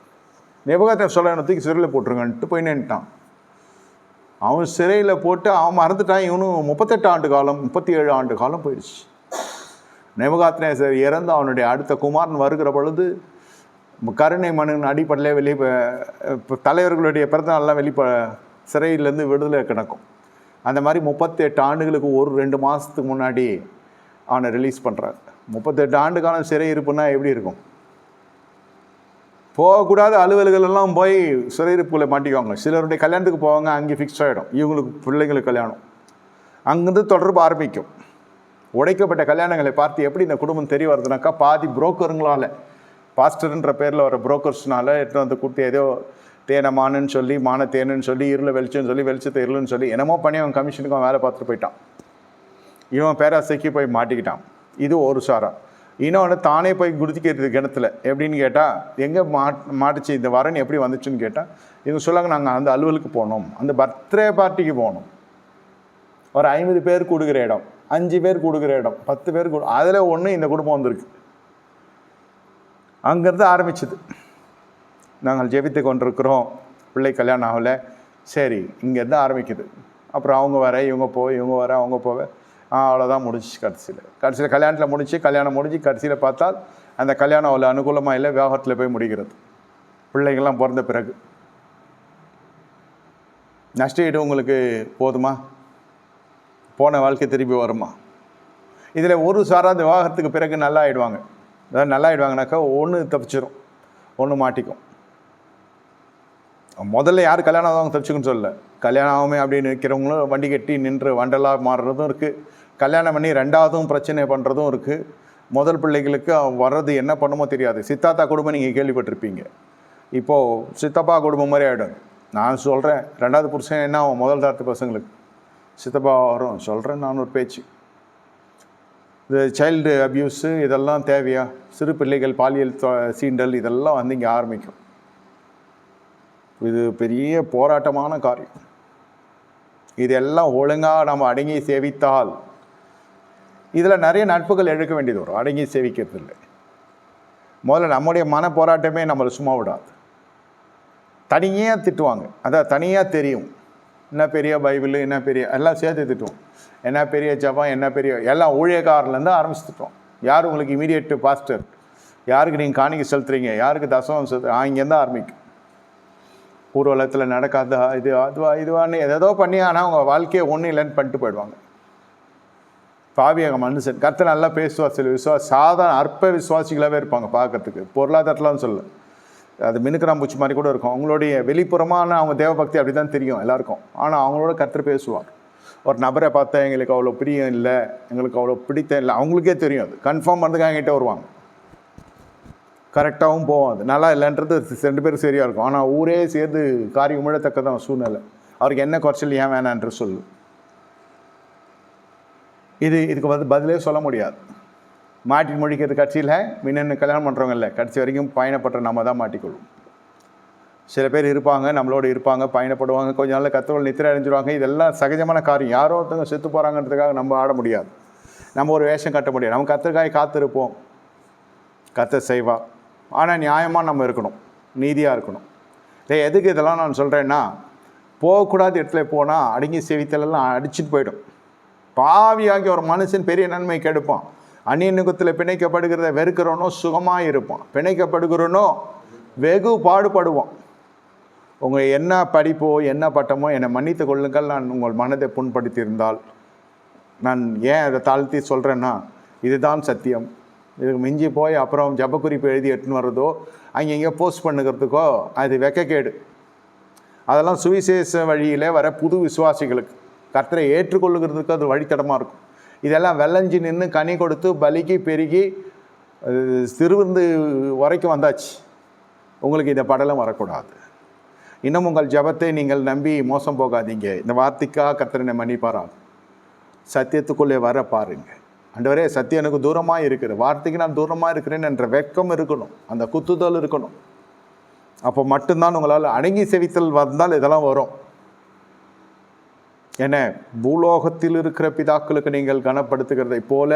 நேபுகாத்நேசர் சொல்ல தூக்கி சிறையில் போட்டுருங்கன்ட்டு போய் நின்ட்டான். அவன் சிறையில் போட்டு அவன் மறந்துட்டான். இவனும் 38 ஆண்டு காலம், 37 ஆண்டு காலம் போயிடுச்சு. நேபுகாத்நேசர் இறந்து அவனுடைய அடுத்த குமாரன் வருகிற பொழுது கருணை மனுவின் அடிப்படையில் வெளியே தலைவர்களுடைய பிறந்த நாள்லாம் சிறையிலேருந்து விடுதலை கிடக்கும். அந்த மாதிரி 38 ஆண்டுகளுக்கு 1-2 மாதத்துக்கு முன்னாடி அவனை ரிலீஸ் பண்ணுறாங்க. 38 ஆண்டு காலம் சிறை இருப்புன்னா எப்படி இருக்கும்? போகக்கூடாத அலுவல்களெல்லாம் போய் சிறையிருப்புகளை மாட்டிக்குவாங்க. சிலருடைய கல்யாணத்துக்கு போவாங்க, அங்கே ஃபிக்ஸ் ஆகிடும், இவங்களுக்கு பிள்ளைங்களுக்கு கல்யாணம், அங்கேருந்து தொடர்பு ஆரம்பிக்கும். உடைக்கப்பட்ட கல்யாணங்களை பார்த்து எப்படி இந்த குடும்பம் தெரிய வருதுனாக்கா, பாதி புரோக்கருங்களால், பாஸ்டர்ன்ற பேரில் வர புரோக்கர்ஸ்னால எடுத்து வந்து கொடுத்து ஏதோ தேனமானன்னு சொல்லி, தேனுன்னு சொல்லி, இருளை வெளிச்சம்னு சொல்லி, வெளிச்சத்தை இருளுன்னு சொல்லி என்னமோ பண்ணி அவன் கமிஷனுக்கு அவன் வேலை பார்த்துட்டு போயிட்டான். இவன் பேராசைக்கு போய் மாட்டிக்கிட்டான். இது ஒரு சாரா. இன்னொன்று தானே போய் குடிக்கிறது கிணத்துல. எப்படின்னு கேட்டால், எங்கே மாட்டுச்சு இந்த வரன் எப்படி வந்துச்சுன்னு கேட்டால், இவங்க சொல்லாங்க, நாங்கள் அந்த அலுவலுக்கு போனோம், அந்த பர்த்டே பார்ட்டிக்கு போனோம், ஒரு 50 பேர் கூடுகிற இடம், 5 பேர் கூடுகிற இடம், 10 பேர் அதில் ஒன்று இந்த குடும்பம் வந்திருக்கு. அங்கேருந்து ஆரம்பிச்சுது. நாங்கள் ஜெபித்து கொண்டிருக்கிறோம், பிள்ளை கல்யாணம் ஆகலை, சரி, இங்கேருந்து ஆரம்பிக்குது. அப்புறம் அவங்க வர, இவங்க போய், இவங்க வர, அவங்க போவ, அவ்வளோதான் முடிச்சு. கடைசியில் கல்யாணத்தில் முடிச்சு, கல்யாணம் முடிஞ்சு கடைசியில் பார்த்தால் அந்த கல்யாணம் அவ்வளோ அனுகூலமாக இல்லை, விவாகரத்தில் போய் முடிகிறது. பிள்ளைங்கள்லாம் பிறந்த பிறகு நஷ்டஈடு உங்களுக்கு போதுமா? போன வாழ்க்கை திரும்பி வருமா? இதில் ஒரு சாராத விவாகரத்துக்கு பிறகு நல்லா ஆகிடுவாங்க. அதாவது நல்லா ஆகிடுவாங்கனாக்கா, ஒன்று தப்பிச்சிடும், ஒன்று மாட்டிக்கும். முதல்ல யார் கல்யாணம் ஆகாமல் தப்பிச்சுக்குன்னு சொல்லலை, கல்யாணம் ஆகாமல் அப்படின்னு நிற்கிறவங்களும் வண்டி கட்டி நின்று வண்டலாக மாறுறதும் இருக்குது. கல்யாணம் பண்ணி 2ஆவதும் பிரச்சனை பண்ணுறதும் இருக்குது. முதல் பிள்ளைகளுக்கு வர்றது என்ன பண்ணுமோ தெரியாது. சித்தாத்தா குடும்பம் நீங்கள் கேள்விப்பட்டிருப்பீங்க. இப்போது சித்தப்பா குடும்பம் மாதிரி ஆகிடும். நான் சொல்கிறேன், 2ஆவது புருஷன் என்ன ஆகும், முதல் தாரத்து பசங்களுக்கு சித்தப்பா வரும். சொல்கிறேன் நான் ஒரு பேச்சு. இந்த சைல்டு அப்யூஸு இதெல்லாம் தேவையா? சிறு பிள்ளைகள் பாலியல் சீண்டல் இதெல்லாம் வந்து இங்கே ஆரம்பிக்கும். இது பெரிய போராட்டமான காரியம். இதெல்லாம் ஒழுங்காக நம்ம அடங்கி சேவித்தால், இதில் நிறைய நட்புகள் இழக்க வேண்டியது வரும். அடங்கி சேவிக்கிறது இல்லை. முதல்ல நம்முடைய மன போராட்டமே நம்மளை சும்மா விடாது. தனியாக திட்டுவாங்க, அதான் தனியாக தெரியும், என்ன பெரிய பைபிள், என்ன பெரிய எல்லாம் சேர்த்து திட்டுவோம், என்ன பெரிய ஜபம், என்ன பெரிய எல்லாம் ஊழியக்காரிலேருந்து ஆரம்பிச்சு திட்டுவோம். யார் உங்களுக்கு இமீடியட் பாஸ்டர், யாருக்கு நீங்கள் காணிக்கை செலுத்துறீங்க, யாருக்கு தசவம் செலுத்து, இங்கேருந்து ஆரம்பிக்கும். ஊர்வலத்தில் நடக்காதா, இது அதுவா இதுவான்னு ஏதோ பண்ணி, ஆனால் அவங்க வாழ்க்கையை ஒன்றும் இல்லைன்னு பண்ணிட்டு போயிடுவாங்க. பாவியாக மனுஷன். கர்த்தர் நல்லா பேசுவார். சில சாதாரண அற்ப விசுவாசிகளாகவே இருப்பாங்க பார்க்கறதுக்கு. பொருளாதாரத்துலாம் சொல்ல, அது மினுக்கராம்பூச்சி மாதிரி கூட இருக்கும். அவங்களுடைய வெளிப்புறமான அவங்க தேவபக்தி அப்படி தான் தெரியும் எல்லாருக்கும். ஆனால் அவங்களோட கர்த்தர் பேசுவார். ஒரு நபரை பார்த்தா எங்களுக்கு அவ்வளோ பிரியம் இல்லை, எங்களுக்கு அவ்வளோ பிடித்த இல்லை, அவங்களுக்கே தெரியும். அது கன்ஃபார்ம் பண்ணுறதுக்கு என்கிட்ட வருவாங்க. கரெக்டாகவும் போவோம். அது நல்லா இல்லைன்றது 2 பேரும் சரியாக இருக்கும். ஆனால் ஊரே சேர்ந்து காரியம் முழத்தக்கதான் சூழ்நிலை. அவருக்கு என்ன குறைச்சல், ஏன் வேணான்ற சொல்லு. இதுக்கு வந்து பதிலே சொல்ல முடியாது. மாட்டி முடிக்கிறது கட்சியில் மின்னு கல்யாணம் பண்ணுறவங்க இல்லை, கடைசி வரைக்கும் பயணப்படுற நம்ம தான் மாட்டிக்கொள்வோம். சில பேர் இருப்பாங்க, நம்மளோட இருப்பாங்க, பயணப்படுவாங்க, கொஞ்ச நாளில் கர்த்தரோடு நித்திரை அடைஞ்சிருவாங்க. இதெல்லாம் சகஜமான காரியம். யாரோ ஒருத்தவங்க செத்து போகிறாங்கன்றதுக்காக நம்ம ஆட முடியாது, நம்ம ஒரு வேஷம் கட்ட முடியாது. நம்ம கர்த்தருக்காக காத்திருப்போம், கர்த்தர் செய்வா. ஆனால் நியாயமாக நம்ம இருக்கணும், நீதியாக இருக்கணும். எதுக்கு இதெல்லாம் நான் சொல்கிறேன்னா, போகக்கூடாத இடத்துல போனால் அடங்கி செவித்தலெல்லாம் அடிச்சுட்டு போயிடும். பாவியாகி ஒரு மனுஷன் பெரிய நன்மை கெடுப்பான். அந்நிய நுகத்தில் பிணைக்கப்படுகிறத வெறுக்கிறவனோ சுகமாக இருப்பான், பிணைக்கப்படுகிறவனோ வெகு பாடுபடுவான். உங்கள் என்ன படிப்போ என்ன பட்டமோ என்னை மன்னித்து கொள்ளுங்கள், நான் உங்கள் மனதை புண்படுத்தியிருந்தால். நான் ஏன் அதை தாழ்த்தி சொல்கிறேன்னா, இதுதான் சத்தியம். இதுக்கு மிஞ்சி போய் அப்புறம் ஜபக்குறிப்பு எழுதி எடுத்துன்னு வர்றதோ அங்கே எங்கேயோ போஸ்ட் பண்ணுறதுக்கோ அது வெக்கக்கேடு. அதெல்லாம் சுவிசேஷ வழியில் வர புது விசுவாசிகளுக்கு கர்த்தரை ஏற்றுக்கொள்ளுகிறதுக்கு அது வழித்தடமாக இருக்கும். இதெல்லாம் வெள்ளஞ்சி நின்று கனி கொடுத்து பலிக்கு பெருகி திருவிருந்து வரைக்கும் வந்தாச்சு. உங்களுக்கு இந்த படலம் வரக்கூடாது. இன்னும் உங்கள் ஜபத்தை நீங்கள் நம்பி மோசம் போகாதீங்க. இந்த வார்த்தைக்காக கர்த்தரை மன்னிப்பாராம். சத்தியத்துக்குள்ளே வர பாருங்க. ஆண்டவரே, சத்தியம் எனக்கு தூரமாக இருக்குது, வார்த்தைக்கு நான் தூரமாக இருக்கிறேன்னு என்ற வெக்கம் இருக்கணும், அந்த குத்துதல் இருக்கணும். அப்போ மட்டும்தான் உங்களால் அடங்கி செவித்தல் வந்தால் இதெல்லாம் வரும். என்ன, பூலோகத்தில் இருக்கிற பிதாக்களுக்கு நீங்கள் கனப்படுத்துகிறதை போல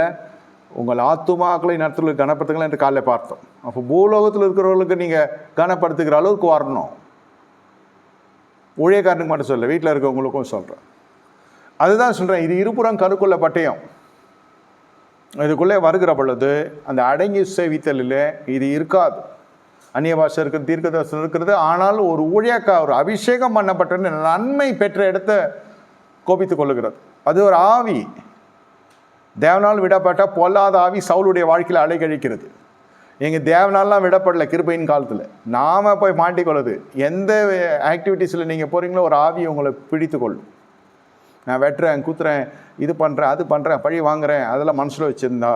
உங்கள் ஆத்துமாக்களை நடத்துவதற்கு கனப்படுத்துங்கள் என்று காலையில் பார்த்தோம். அப்போ பூலோகத்தில் இருக்கிறவர்களுக்கு நீங்கள் கனப்படுத்துகிற அளவுக்கு வரணும். ஊழியக்காரனுக்கு மட்டும் சொல்ல, வீட்டில் இருக்கவங்களுக்கும் சொல்கிறேன். அதுதான் சொல்கிறேன், இது இருபுறம் கருக்குள்ள பட்டயம். இதுக்குள்ளே வருகிற பொழுது அந்த அடங்கி சேவித்தலில் இது இருக்காது. அந்நிய பாஷை இருக்கிறது, தீர்க்க தரிசனம் இருக்கிறது. ஆனால் ஒரு ஒரு அபிஷேகம் பண்ணப்பட்ட நன்மை பெற்ற இடத்த கோபித்து கொள்ளுகிறது. அது ஒரு ஆவி, தேவனால் விடப்பட்ட பொல்லாத ஆவி சவுளுடைய வாழ்க்கையில் அலைக்கழிக்கிறது. எங்கள் தேவனாலாம் விடப்படலை கிருபையின் காலத்தில். நாம் போய் மாட்டிக்கொள்ளுது. எந்த ஆக்டிவிட்டீஸில் நீங்கள் போகிறீங்களோ ஒரு ஆவி உங்களை பிடித்து கொள்ளும். நான் வெட்டுறேன், குத்துறேன், இது பண்ணுறேன், அது பண்ணுறேன், பழி வாங்குறேன், அதெல்லாம் மனசில் வச்சுருந்தா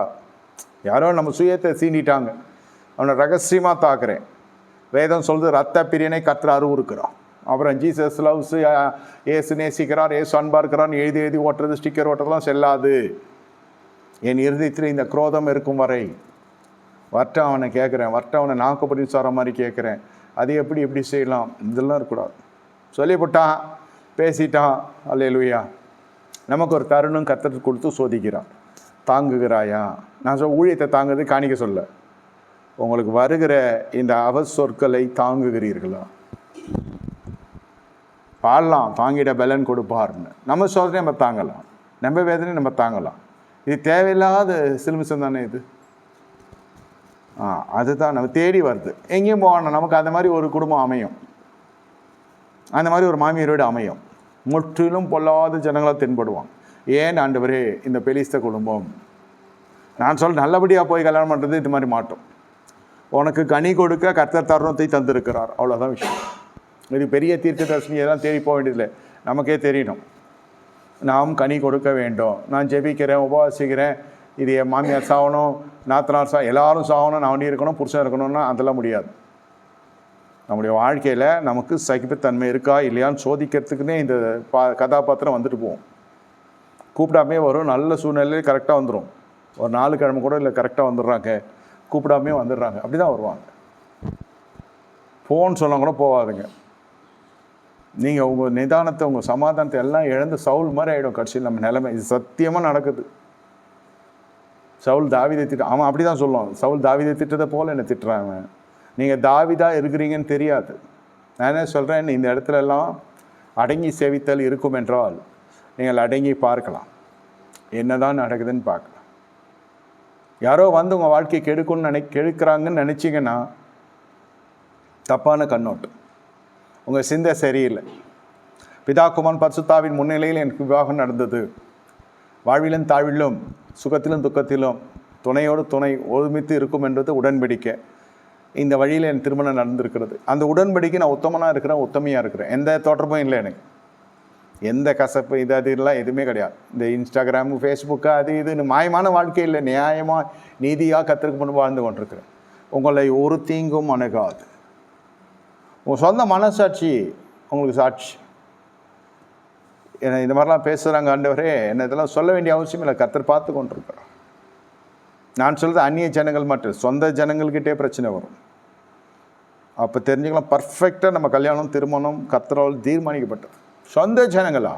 யாரோ நம்ம சுயத்தை சீண்டிட்டாங்க, அவனை ரகசியமாக தாக்குறேன். வேதம் சொல்லுது, ரத்த பிரியனை கர்த்தர் அருவுருக்கிறான். அப்புறம் ஜீசஸ் லவ்ஸ், ஏசு நேசிக்கிறார், ஏசு அன்பா இருக்கிறான்னு எழுதி எழுதி ஓட்டுறது, ஸ்டிக்கர் ஓட்டுறதுலாம் செல்லாது. என் இருதயத்தில் இந்த குரோதம் இருக்கும் வரை வர்ட்ட அவனை கேட்குறேன், வர்ட்ட அவனை நாக்குப்படி சார மாதிரி கேட்குறேன், அது எப்படி செய்யலாம், இதெல்லாம் இருக்கக்கூடாது. சொல்லிவிட்டான், பேசிட்டான், அல்லேலூயா. நமக்கு ஒரு தருணம் கர்த்தர் கொடுத்து சோதிக்கிறான். தாங்குகிறாயா? நான் ஊழியத்தை தாங்குறது காணிக்க சொல்ல, உங்களுக்கு வருகிற இந்த அவசொற்களை தாங்குகிறீர்களா? பாடலாம், தாங்கிட பலன் கொடுப்பார்னு. நம்ம சோதனை நம்ம தாங்கலாம், நம்ம வேதனை நம்ம தாங்கலாம். இது தேவையில்லாத சிலுமிசம் தானே இது. அதுதான் நம்ம தேடி வருது. எங்கேயும் போகணும், நமக்கு அந்த மாதிரி ஒரு குடும்பம் அமையும், அந்த மாதிரி ஒரு மாமியாரோடு அமையும். முற்றிலும் பொல்லாத ஜனங்களாக தென்படுவான். ஏன் ஆண்டவரே இந்த பெலிஸ்த குடும்பம், நான் சொல்ல நல்லபடியாக போய் கல்யாணம் பண்ணுறது இது மாதிரி மாட்டோம். உனக்கு கனி கொடுக்க கர்த்தர் தருணத்தை தந்திருக்கிறார், அவ்வளோதான் விஷயம். இது பெரிய தீர்க்க தரிசனியெல்லாம் தேடி போக வேண்டியதில்லை, நமக்கே தெரியணும். நாம் கனி கொடுக்க வேண்டும். நான் ஜெபிக்கிறேன், உபவாசிக்கிறேன், இது என் மாமியார் சாகணும், நாத்தனார் எல்லாரும் சாகணும், நான் ஒன்றி இருக்கணும், புருஷன் இருக்கணும்னா அதெல்லாம் முடியாது. நம்முடைய வாழ்க்கையில் நமக்கு சகிப்புத்தன்மை இருக்கா இல்லையான்னு சோதிக்கிறதுக்குன்னே இந்த கதாபாத்திரம் வந்துட்டு போவோம். கூப்பிடாமே வரும், நல்ல சூழ்நிலையில் கரெக்டாக வந்துடும். ஒரு 4 கிழமை கூட இல்லை, கரெக்டாக வந்துடுறாங்க, கூப்பிடாமே வந்துடுறாங்க, அப்படி தான் வருவாங்க. ஃபோன் சொன்னால் கூட போகாதுங்க. நீங்கள் உங்கள் நிதானத்தை, உங்கள் சமாதானத்தை எல்லாம் இழந்து சவுல் மாதிரி ஆகிடும் கடைசியில் நம்ம நிலைமை. இது சத்தியமாக நடக்குது. சவுல் தாவீதை திட்ட, அவன் அப்படி தான் சொல்லுவான், சவுல் தாவீதை திட்டதை போல் என்னை திட்டுறாங்க. நீங்கள் தாவீதா இருக்கிறீங்கன்னு தெரியாது. நான் என்ன சொல்கிறேன், இந்த இடத்துல எல்லாம் அடங்கி சேவித்தல் இருக்கும் என்றால் நீங்கள் அடங்கி பார்க்கலாம், என்ன தான் நடக்குதுன்னு பார்க்கலாம். யாரோ வந்து உங்கள் வாழ்க்கையை கெடுக்கணும்னு கெடுக்கிறாங்கன்னு நினச்சிங்கன்னா தப்பான கண்ணோட்டம். உங்கள் சிந்தை சரியில்லை. பிதா குமாரன் பரிசுத்தாவின் முன்னிலையில் எனக்கு விவாகம் நடந்தது. வாழ்விலும் தாழ்விலும் சுகத்திலும் துக்கத்திலும் துணையோடு துணை ஒருமித்து இருக்கும் என்பது உடன்படிக்கை. இந்த வழியில் என் திருமணம் நடந்திருக்கிறது. அந்த உடன்படிக்கை நான் உத்தமனாக இருக்கிறேன், உத்தமையாக இருக்கிறேன். எந்த தோற்றமும் இல்லை எனக்கு, எந்த கசப்பு இது அது எல்லாம் எதுவுமே கிடையாது. இந்த இன்ஸ்டாகிராமு, ஃபேஸ்புக்கு, அது இதுன்னு மாயமான வாழ்க்கை இல்லை, நியாயமாக நீதியாக கர்த்தருக்கு முன்பு வாழ்ந்து கொண்டிருக்கிறேன். உங்களை ஒரு தீங்கும் அணுகாது. உங்கள் சொந்த மனசாட்சி உங்களுக்கு சாட்சி. என்னை இந்த மாதிரிலாம் பேசுகிறாங்க ஆண்டவரே, என்ன இதெல்லாம் சொல்ல வேண்டிய அவசியம் இல்லை, கர்த்தர் பார்த்து கொண்டிருக்கிறோம். நான் சொல்கிறது அந்நிய ஜனங்கள் மட்டும், சொந்த ஜனங்கள்கிட்டே பிரச்சனை வரும். அப்போ தெரிஞ்சுக்கலாம், பர்ஃபெக்டாக நம்ம கல்யாணம் திருமணம் கர்த்தரால் தீர்மானிக்கப்பட்டது. சொந்த ஜனங்களா?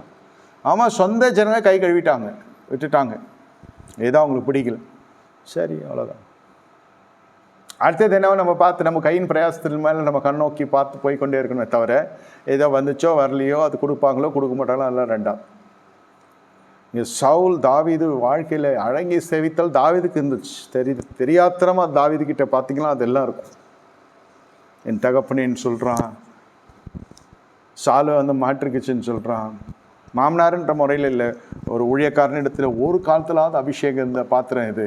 ஆமாம், சொந்த ஜனங்க கை கழுவிட்டாங்க, விட்டுட்டாங்க. ஏதோ அவங்களுக்கு பிடிக்கல, சரி அவ்வளோதான். அடுத்தது என்னவோ நம்ம பார்த்து நம்ம கையின் பிரயாசத்தின் மேலே நம்ம கண்ணோக்கி பார்த்து போய்கொண்டே இருக்கணுமே தவிர, ஏதோ வந்துச்சோ வரலையோ, அது கொடுப்பாங்களோ கொடுக்க மாட்டாங்களோ, அதெல்லாம் ரெண்டாம். இங்கே சவுல் தாவீது வாழ்க்கையில் அடங்கி சேவித்தல் தாவீதுக்கு இருந்துச்சு. தெரியாத்தனமாக தாவீதுக்கிட்ட பார்த்தீங்கன்னா அதெல்லாம் இருக்கும். என் தகப்பனேன்னு சொல்கிறான், சாலை வந்து மாட்டிருக்குச்சுன்னு சொல்கிறான். மாமனாருன்ற முறையில் இல்லை, ஒரு ஊழியக்காரனிடத்தில் ஒரு காலத்திலாவது அபிஷேகம் இந்த பாத்திரம் இது.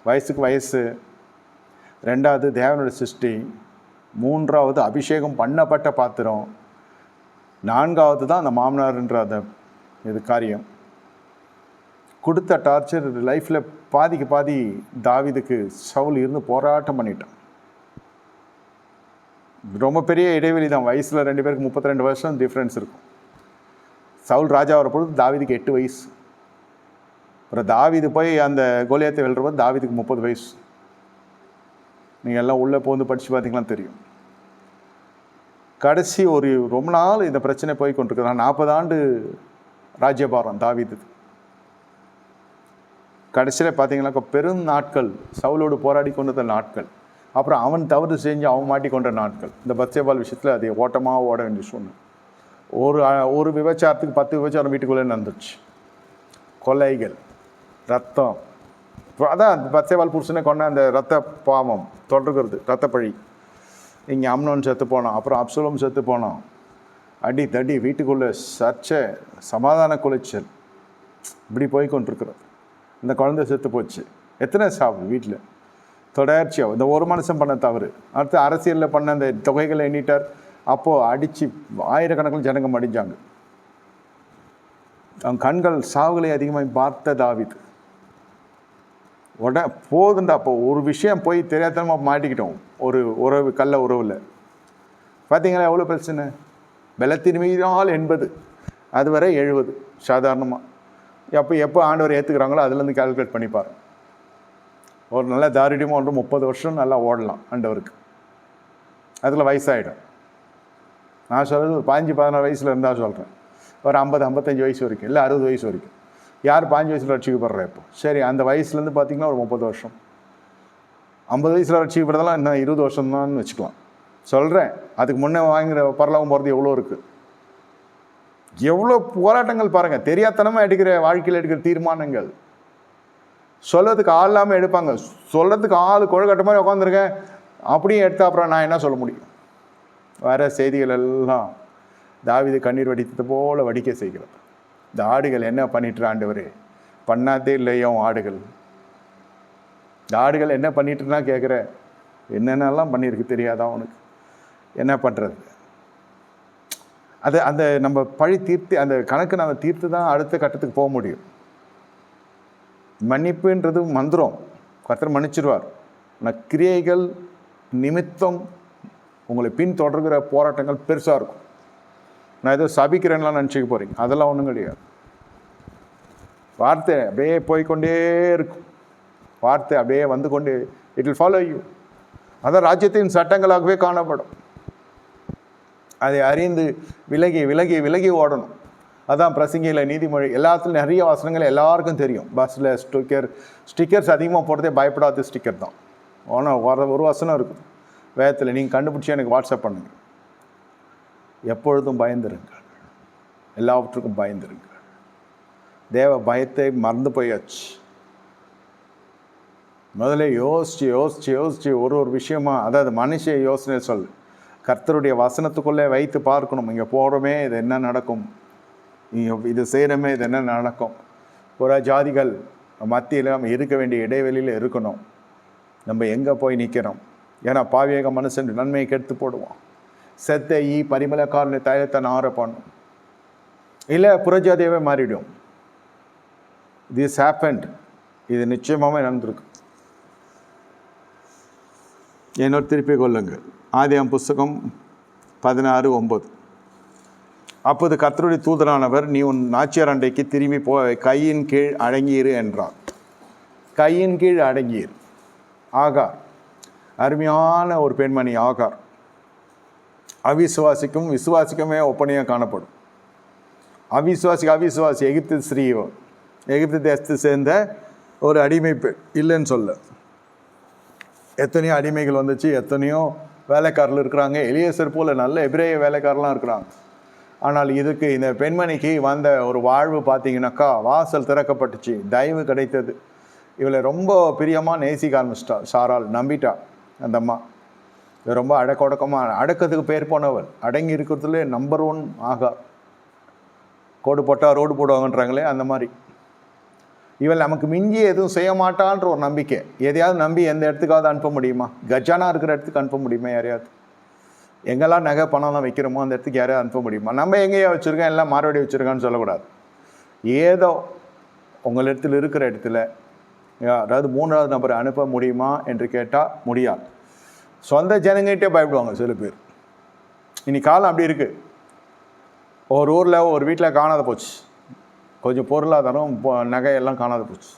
வயசுக்கு வயசு, ரெண்டாவது தேவனுடைய சிருஷ்டி, மூன்றாவது அபிஷேகம் பண்ணப்பட்ட பாத்திரம், நான்காவது தான் அந்த மாமனார்ன்ற அந்த இது காரியம். கொடுத்த டார்ச்சர் லைஃப்பில் பாதிக்கு பாதி தாவீதுக்கு சவுல் இருந்து போராட்டம் பண்ணிட்டான். ரொம்ப பெரிய இடைவெளி தான், வயசில் 2 பேருக்கு 32 வருஷம் டிஃப்ரென்ஸ் இருக்கும். சவுல் ராஜா வர பொழுது தாவீதுக்கு 8 வயசு. அப்புறம் தாவீது போய் அந்த கோலியாத்தை வெல்றபோது தாவீதுக்கு 30 வயசு. நீங்கள் எல்லாம் உள்ளே போந்து படித்து பார்த்தீங்கன்னா தெரியும். கடைசி ஒரு ரொம்ப நாள் இந்த பிரச்சனை போய் கொண்டிருக்கிறான். 40 ஆண்டு ராஜ்யபாரம் தாவீது. கடைசியில் பார்த்தீங்கன்னாக்கா பெரும் நாட்கள், சவுலோடு போராடி கொண்ட நாட்கள், அப்புறம் அவன் தவறு செஞ்சு அவன் மாட்டிக்கொண்ட நாட்கள். இந்த பத்சேபால் விஷயத்தில் அது ஓட்டமாக ஓட வேண்டிய சொன்ன ஒரு விபச்சாரத்துக்கு 10 விபச்சாரம் வீட்டுக்குள்ளே நடந்துச்சு. கொலைகள், ரத்தம், அதான் பத்சேபால் புருஷனை கொண்ட அந்த ரத்த பாவம் தொடர்கிறது, ரத்தப்பழி. இங்கே அம்னோன் செத்து போனான், அப்புறம் அப்சலோம் செத்து போனான். அடி தடி, வீட்டுக்குள்ளே சர்ச்சை, சமாதான குலைச்சல், இப்படி போய் கொண்டிருக்கிறது. இந்த குழந்தை செத்து போச்சு. எத்தனை சாவு வீட்டில் தொடர்ச்சியாக. இந்த ஒரு மனுஷன் பண்ண தவறு. அடுத்து அரசியலில் பண்ண அந்த தொகைகளை எண்ணிட்டார். அப்போது அடித்து ஆயிரக்கணக்கில் ஜனங்க மடிஞ்சாங்க. அவன் கண்கள் சாவுகளை அதிகமாக பார்த்த தாவீது போதுண்டா. அப்போ ஒரு விஷயம் போய் தெரியாதனமாக மாட்டிக்கிட்டோம். ஒரு உறவு, கள்ள உறவில் பார்த்தீங்களா எவ்வளோ பிரச்சனை. பலத்தின் மீதால் 80, அதுவரை 70 சாதாரணமாக. எப்போ ஆண்டவர் ஏற்றுக்கிறாங்களோ அதுலேருந்து கால்குலேட் பண்ணிப்பார். ஒரு நல்ல தாரிடியமாக 30 வருஷம் நல்லா ஓடலாம் ஆண்டவருக்கு. அதில் வயசாகிடும். நான் சொல்கிறது ஒரு 15-16 வயசில் இருந்தால் சொல்கிறேன். ஒரு 50-55 வயசு வரைக்கும், இல்லை 60 வயசு வரைக்கும். யார் 5 வயசில் ரட்சிக்கப்படுற இப்போ? சரி, அந்த வயசுலேருந்து பார்த்திங்கன்னா ஒரு 30 வருஷம். 50 வயசில் ரட்சிக்கப்படுறதெல்லாம் இன்னும் 20 வருஷம் தான் வச்சுக்கலாம் சொல்கிறேன். அதுக்கு முன்னே வாங்குகிற பரலோகம் போகிறது எவ்வளோ இருக்குது, எவ்வளோ போராட்டங்கள் பாருங்கள். தெரியாதனமாக எடுக்கிற வாழ்க்கையில் எடுக்கிற தீர்மானங்கள். சொல்கிறதுக்கு ஆள் இல்லாமல் எடுப்பாங்க. சொல்கிறதுக்கு ஆள் கொழுக்கட்ட மாதிரி உட்காந்துருக்கேன் அப்படியே எடுத்து அப்புறம் நான் என்ன சொல்ல முடியும்? வர செய்திகள் எல்லாம் தாவீது கண்ணீர் வடித்தது போல வடிக்க செய்கிறது. இந்த ஆடுகள் என்ன பண்ணிட்டு ஆண்டவரே, பண்ணாதே இல்லையோ ஆடுகள். இந்த ஆடுகள் என்ன பண்ணிட்டுனா கேட்குற, என்னென்னலாம் பண்ணியிருக்கு தெரியாதா உனக்கு? என்ன பண்ணுறது? அந்த நம்ம பழி தீர்த்து, அந்த கணக்கு நம்ம தீர்த்து தான் அடுத்த கட்டத்துக்கு போக முடியும். மன்னிப்புன்றது மந்திரம், கர்த்தர் மன்னிச்சிருவார். ஆனால் கிரியைகள் நிமித்தம் உங்களை பின் தொடர்கிற போராட்டங்கள் பெருசாக இருக்கும். நான் ஏதோ சபிக்கிறேன்லாம் நினச்சிக்க போகிறீங்க, அதெல்லாம் ஒன்றும் கிடையாது. வார்த்தை அப்படியே போய்கொண்டே இருக்கும். வார்த்தை அப்படியே வந்து கொண்டு இட் வில் ஃபாலோ யூ. அதான் ராஜ்யத்தின் சட்டங்களாகவே காணப்படும். அதை அறிந்து விலகி விலகி விலகி ஓடணும். அதான் பிரசங்கியில், நீதிமொழி, எல்லாத்துலையும் நிறைய வசனங்கள் எல்லாருக்கும் தெரியும். பஸ்ஸில் ஸ்டிக்கர்ஸ் அதிகமாக போடுறதே பயப்படாத ஸ்டிக்கர் தான். ஆனால் ஒரு வசனம் இருக்கும் வேதத்தில், நீங்கள் கண்டுபிடிச்சி எனக்கு வாட்ஸ்அப் பண்ணுங்க. எப்பொழுதும் பயந்துருங்கள், எல்லாவற்றுக்கும் பயந்துருங்கள். தேவ பயத்தை மறந்து போயாச்சு. முதல்ல யோசிச்சு யோசிச்சு யோசிச்சு ஒரு விஷயமா, அதாவது மனுஷ யோசனை சொல், கர்த்தருடைய வசனத்துக்குள்ளே வைத்து பார்க்கணும். இங்கே போகிறோமே இது என்ன நடக்கும், இது செய்கிறோமே இது என்ன நடக்கும். புற ஜாதிகள் மத்தியில் நம்ம இருக்க வேண்டிய இடைவெளியில் இருக்கணும். நம்ம எங்கே போய் நிற்கிறோம்? ஏன்னா பாவியக மனுஷன் நன்மையை கெடுத்து போடுவான். செத்த ஈ பரிமளக்காரனை தைலத்தை நார பண்ணும், இல்லை புறஜாதியாகவே மாறிடும். திஸ் ஹேப்பன்ட், இது நிச்சயமாகவே நடந்திருக்கு. என்னோட திருப்பி கொள்ளுங்கள். ஆதியாம் புஸ்தகம் 16:9. அப்போது கர்த்தருடைய தூதரானவர், நீ உன் நாச்சியார் அண்டைக்கு திரும்பி கையின் கீழ் அடங்கியிரு என்றார். கையின் கீழ் அடங்கியிரு. ஆகார் அருமையான ஒரு பெண்மணி ஆகார். அவிசுவாசிக்கும் விசுவாசிக்குமே ஒப்பனையாக காணப்படும். அவிசுவாசி எகிப்து ஸ்ரீயோ, எகிப்து தேசத்தை சேர்ந்த ஒரு அடிமை இல்லைன்னு சொல்ல. எத்தனையோ அடிமைகள் வந்துச்சு, எத்தனையோ வேலைக்காரர்கள் இருக்கிறாங்க. எலியேசர் போல நல்ல எபிரேய வேலைக்காரலாம் இருக்கிறாங்க. ஆனால் இதுக்கு இந்த பெண்மணிக்கு வந்த ஒரு வாழ்வு பார்த்தீங்கன்னாக்கா, வாசல் திறக்கப்பட்டுச்சு, தயவு கிடைத்தது. இவளை ரொம்ப பிரியமாக நேசிக்க ஆரம்பிச்சிட்டா. சாரால் நம்பிட்டா. அந்த அம்மா ரொம்ப அடக்கொடக்கமாக, அடக்கத்துக்கு பேர் போனவள், அடங்கி இருக்கிறதுலே நம்பர் 1 ஆகார். கோடு போட்டால் ரோடு போடுவாங்கன்றாங்களே, அந்த மாதிரி இவள் நமக்கு மிஞ்சி எதுவும் செய்ய மாட்டான்ற ஒரு நம்பிக்கை. எதையாவது நம்பி எந்த இடத்துக்காவது அனுப்ப முடியுமா? கஜானா இருக்கிற இடத்துக்கு அனுப்ப முடியுமா? யாரையாவது எங்கெல்லாம் நகை பணம்லாம் வைக்கிறோமோ அந்த இடத்துக்கு யாரையாவது அனுப்ப முடியுமா? நம்ம எங்கேயோ வச்சுருக்கோம், எல்லாம் மாறுபடி வச்சுருக்கான்னு சொல்லக்கூடாது. ஏதோ உங்கள் இடத்துல இருக்கிற இடத்துல அதாவது 3வது நபரை அனுப்ப முடியுமா என்று கேட்டால் முடியாது. சொந்த ஜனங்கிட்டே பயப்படுவாங்க சில பேர். இன்னைக்கு காலம் அப்படி இருக்குது. ஒரு ஊரில் ஒரு வீட்டில் காணாத போச்சு, கொஞ்சம் பொருளாதாரம் நகையெல்லாம் காணாத போச்சு.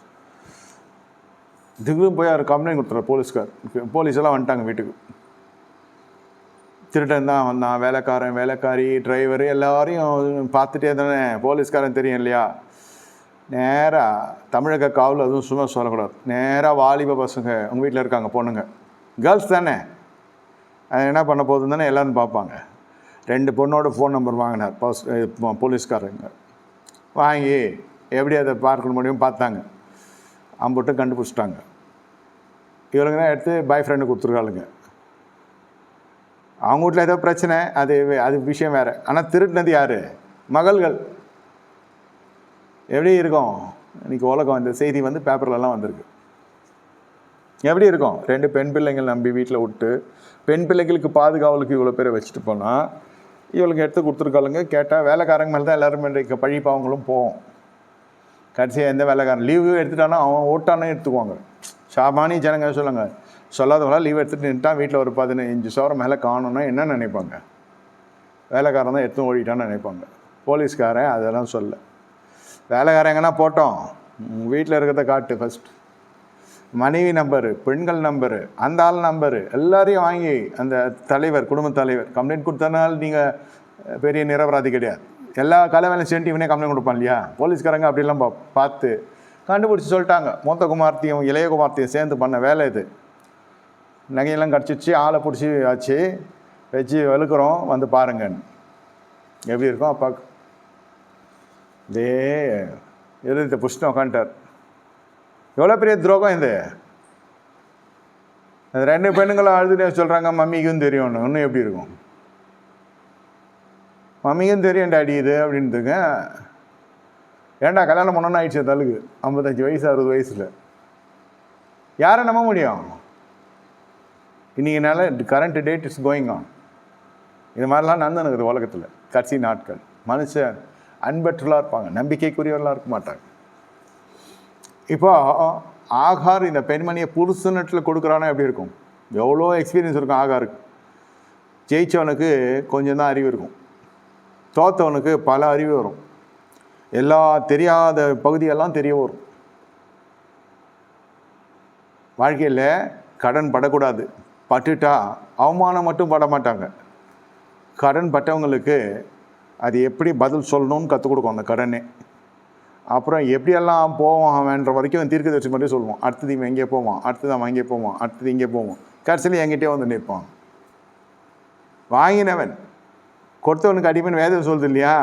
திடீர்னு போய் அவர் கம்ப்ளைண்ட் கொடுத்துறாரு. போலீஸெல்லாம் வந்துட்டாங்க வீட்டுக்கு. திருடன் தான் வந்தான், வேலைக்காரி, டிரைவரு எல்லாரையும் பார்த்துட்டே தானே போலீஸ்காரன் தெரியும் இல்லையா. நேராக தமிழக காவல், அதுவும் சும்மா சொல்லக்கூடாது, நேராக வாலிப பசங்க உங்கள் வீட்டில் இருக்காங்க, பொண்ணுங்க, கேர்ள்ஸ் தானே, அது என்ன பண்ண போகுதுன்னு தானே எல்லோரும் பார்ப்பாங்க. 2 பொண்ணோட ஃபோன் நம்பர் வாங்கினார் போலீஸ்காரங்க. வாங்கி எப்படி அதை பார்க்க முடியும் பார்த்தாங்க. அம்புட்டு கண்டுபிடிச்சிட்டாங்க. இவருங்க தான் எடுத்து பாய் ஃப்ரெண்டு கொடுத்துருக்காளுங்க. அவங்க வீட்டில் ஏதோ பிரச்சனை, அது விஷயம் வேறு. ஆனால் திருடினது யார்? மகள்கள். எப்படி இருக்கும் இன்றைக்கி உலகம்? இந்த செய்தி வந்து பேப்பர்லலாம் வந்திருக்கு. எப்படி இருக்கும்? 2 பெண் பிள்ளைங்கள் நம்பி வீட்டில் விட்டு, பெண் பிள்ளைகளுக்கு பாதுகாவலுக்கு இவ்வளோ பேரை வச்சுட்டு போனால் இவளுக்கு எடுத்து கொடுத்துருக்காளுங்க. கேட்டால் வேலைக்காரங்க மேலே தான் எல்லாருமே இன்றைக்கு பழிப்பாவங்களும் போவோம். கடைசியாக எந்த வேலைக்காரன் லீவு எடுத்துட்டானா அவன் ஓட்டானே எடுத்துக்குவாங்க. சாமானிய ஜனங்க சொல்லுங்க, சொல்லாதவங்களாம் லீவ் எடுத்துகிட்டு நின்ட்டான், வீட்டில் ஒரு 15,000 மேலே காணணுன்னா என்ன நினைப்பாங்க? வேலைக்காரன் தான் எடுத்து ஓடிட்டான்னு நினைப்பாங்க. போலீஸ்காரன் அதெல்லாம் சொல்ல, வேலைக்காரன் எங்கன்னா போட்டோம், வீட்டில் இருக்கிறத காட்டு ஃபஸ்ட். மனைவி நம்பரு, பெண்கள் நம்பரு, அந்த ஆள் நம்பரு எல்லாரையும் வாங்கி அந்த தலைவர், குடும்ப தலைவர் கம்ப்ளைண்ட் கொடுத்தனால நீங்கள் பெரிய நிரபராதி கிடையாது. எல்லா கலவேலையும் சேர்ந்து இவனே கம்ப்ளைண்ட் கொடுப்பான் இல்லையா? போலீஸ்காரங்க அப்படிலாம் பார்த்து கண்டுபிடிச்சி சொல்லிட்டாங்க. மூத்த குமார்த்தியும் இளைய குமார்த்தியும் சேர்ந்து பண்ண வேலை இது. நகையெல்லாம் கிடச்சிச்சு, ஆளை பிடிச்சி வச்சு வெளுக்கிறோம், வந்து பாருங்கன்னு. எப்படி இருக்கும் அப்பாவுக்கு? இதே எழுத புஷ்டம் உட்காந்துட்டார். எவ்வளோ பெரிய துரோகம் இது! அது 2 பெண்களும் அழுதுனே சொல்கிறாங்க, மம்மிக்கும் தெரியும்னு. இன்னும் எப்படி இருக்கும்? மம்மிக்கும் தெரியும் டாடி இது அப்படின்ட்டுங்க. ஏன்டா கல்யாணம் பண்ணோன்னு ஆயிடுச்சு தலுக்கு 55 வயசு 60 வயசில். யாரை நம்ப முடியும்? இன்றைக்கினால current date is going on. இது மாதிரிலாம் நடந்துனுக்குது உலகத்தில். கடைசி நாட்கள் மனுஷன் அன்பற்றலாக இருப்பாங்க, நம்பிக்கைக்குரியவர்களாக இருக்க மாட்டாங்க. இப்போ ஆகார் இந்த பெண்மணியை புருஷனத்தில் கொடுக்குறானா எப்படி இருக்கும்? எவ்வளோ எக்ஸ்பீரியன்ஸ் இருக்கும் ஆகாருக்கு. ஜெயித்தவனுக்கு கொஞ்சம் தான் அறிவு இருக்கும், தோற்றவனுக்கு பல அறிவு வரும், எல்லா தெரியாத பகுதியெல்லாம் தெரிய வரும். வாழ்க்கையில் கடன் படக்கூடாது, பட்டுட்டா அவமானம் மட்டும் பட மாட்டாங்க. கடன் பட்டவங்களுக்கு அது எப்படி பதில் சொல்லணும்னு கற்றுக் கொடுக்கும் அந்த கடனே. அப்புறம் எப்படியெல்லாம் போவான் அவன்ற வரைக்கும் தீர்க்கதரிசி மட்டும் சொல்லுவான். அடுத்தது இவன் எங்கே போவான், அடுத்தது அவன் அங்கே போவான், அடுத்தது இங்கே போவான், கடைசியில் என்கிட்டே வந்து நிற்பான். வாங்கினவன் கொடுத்தவனுக்கு அடிமைன்னு வேதம் சொல்லுது இல்லையா?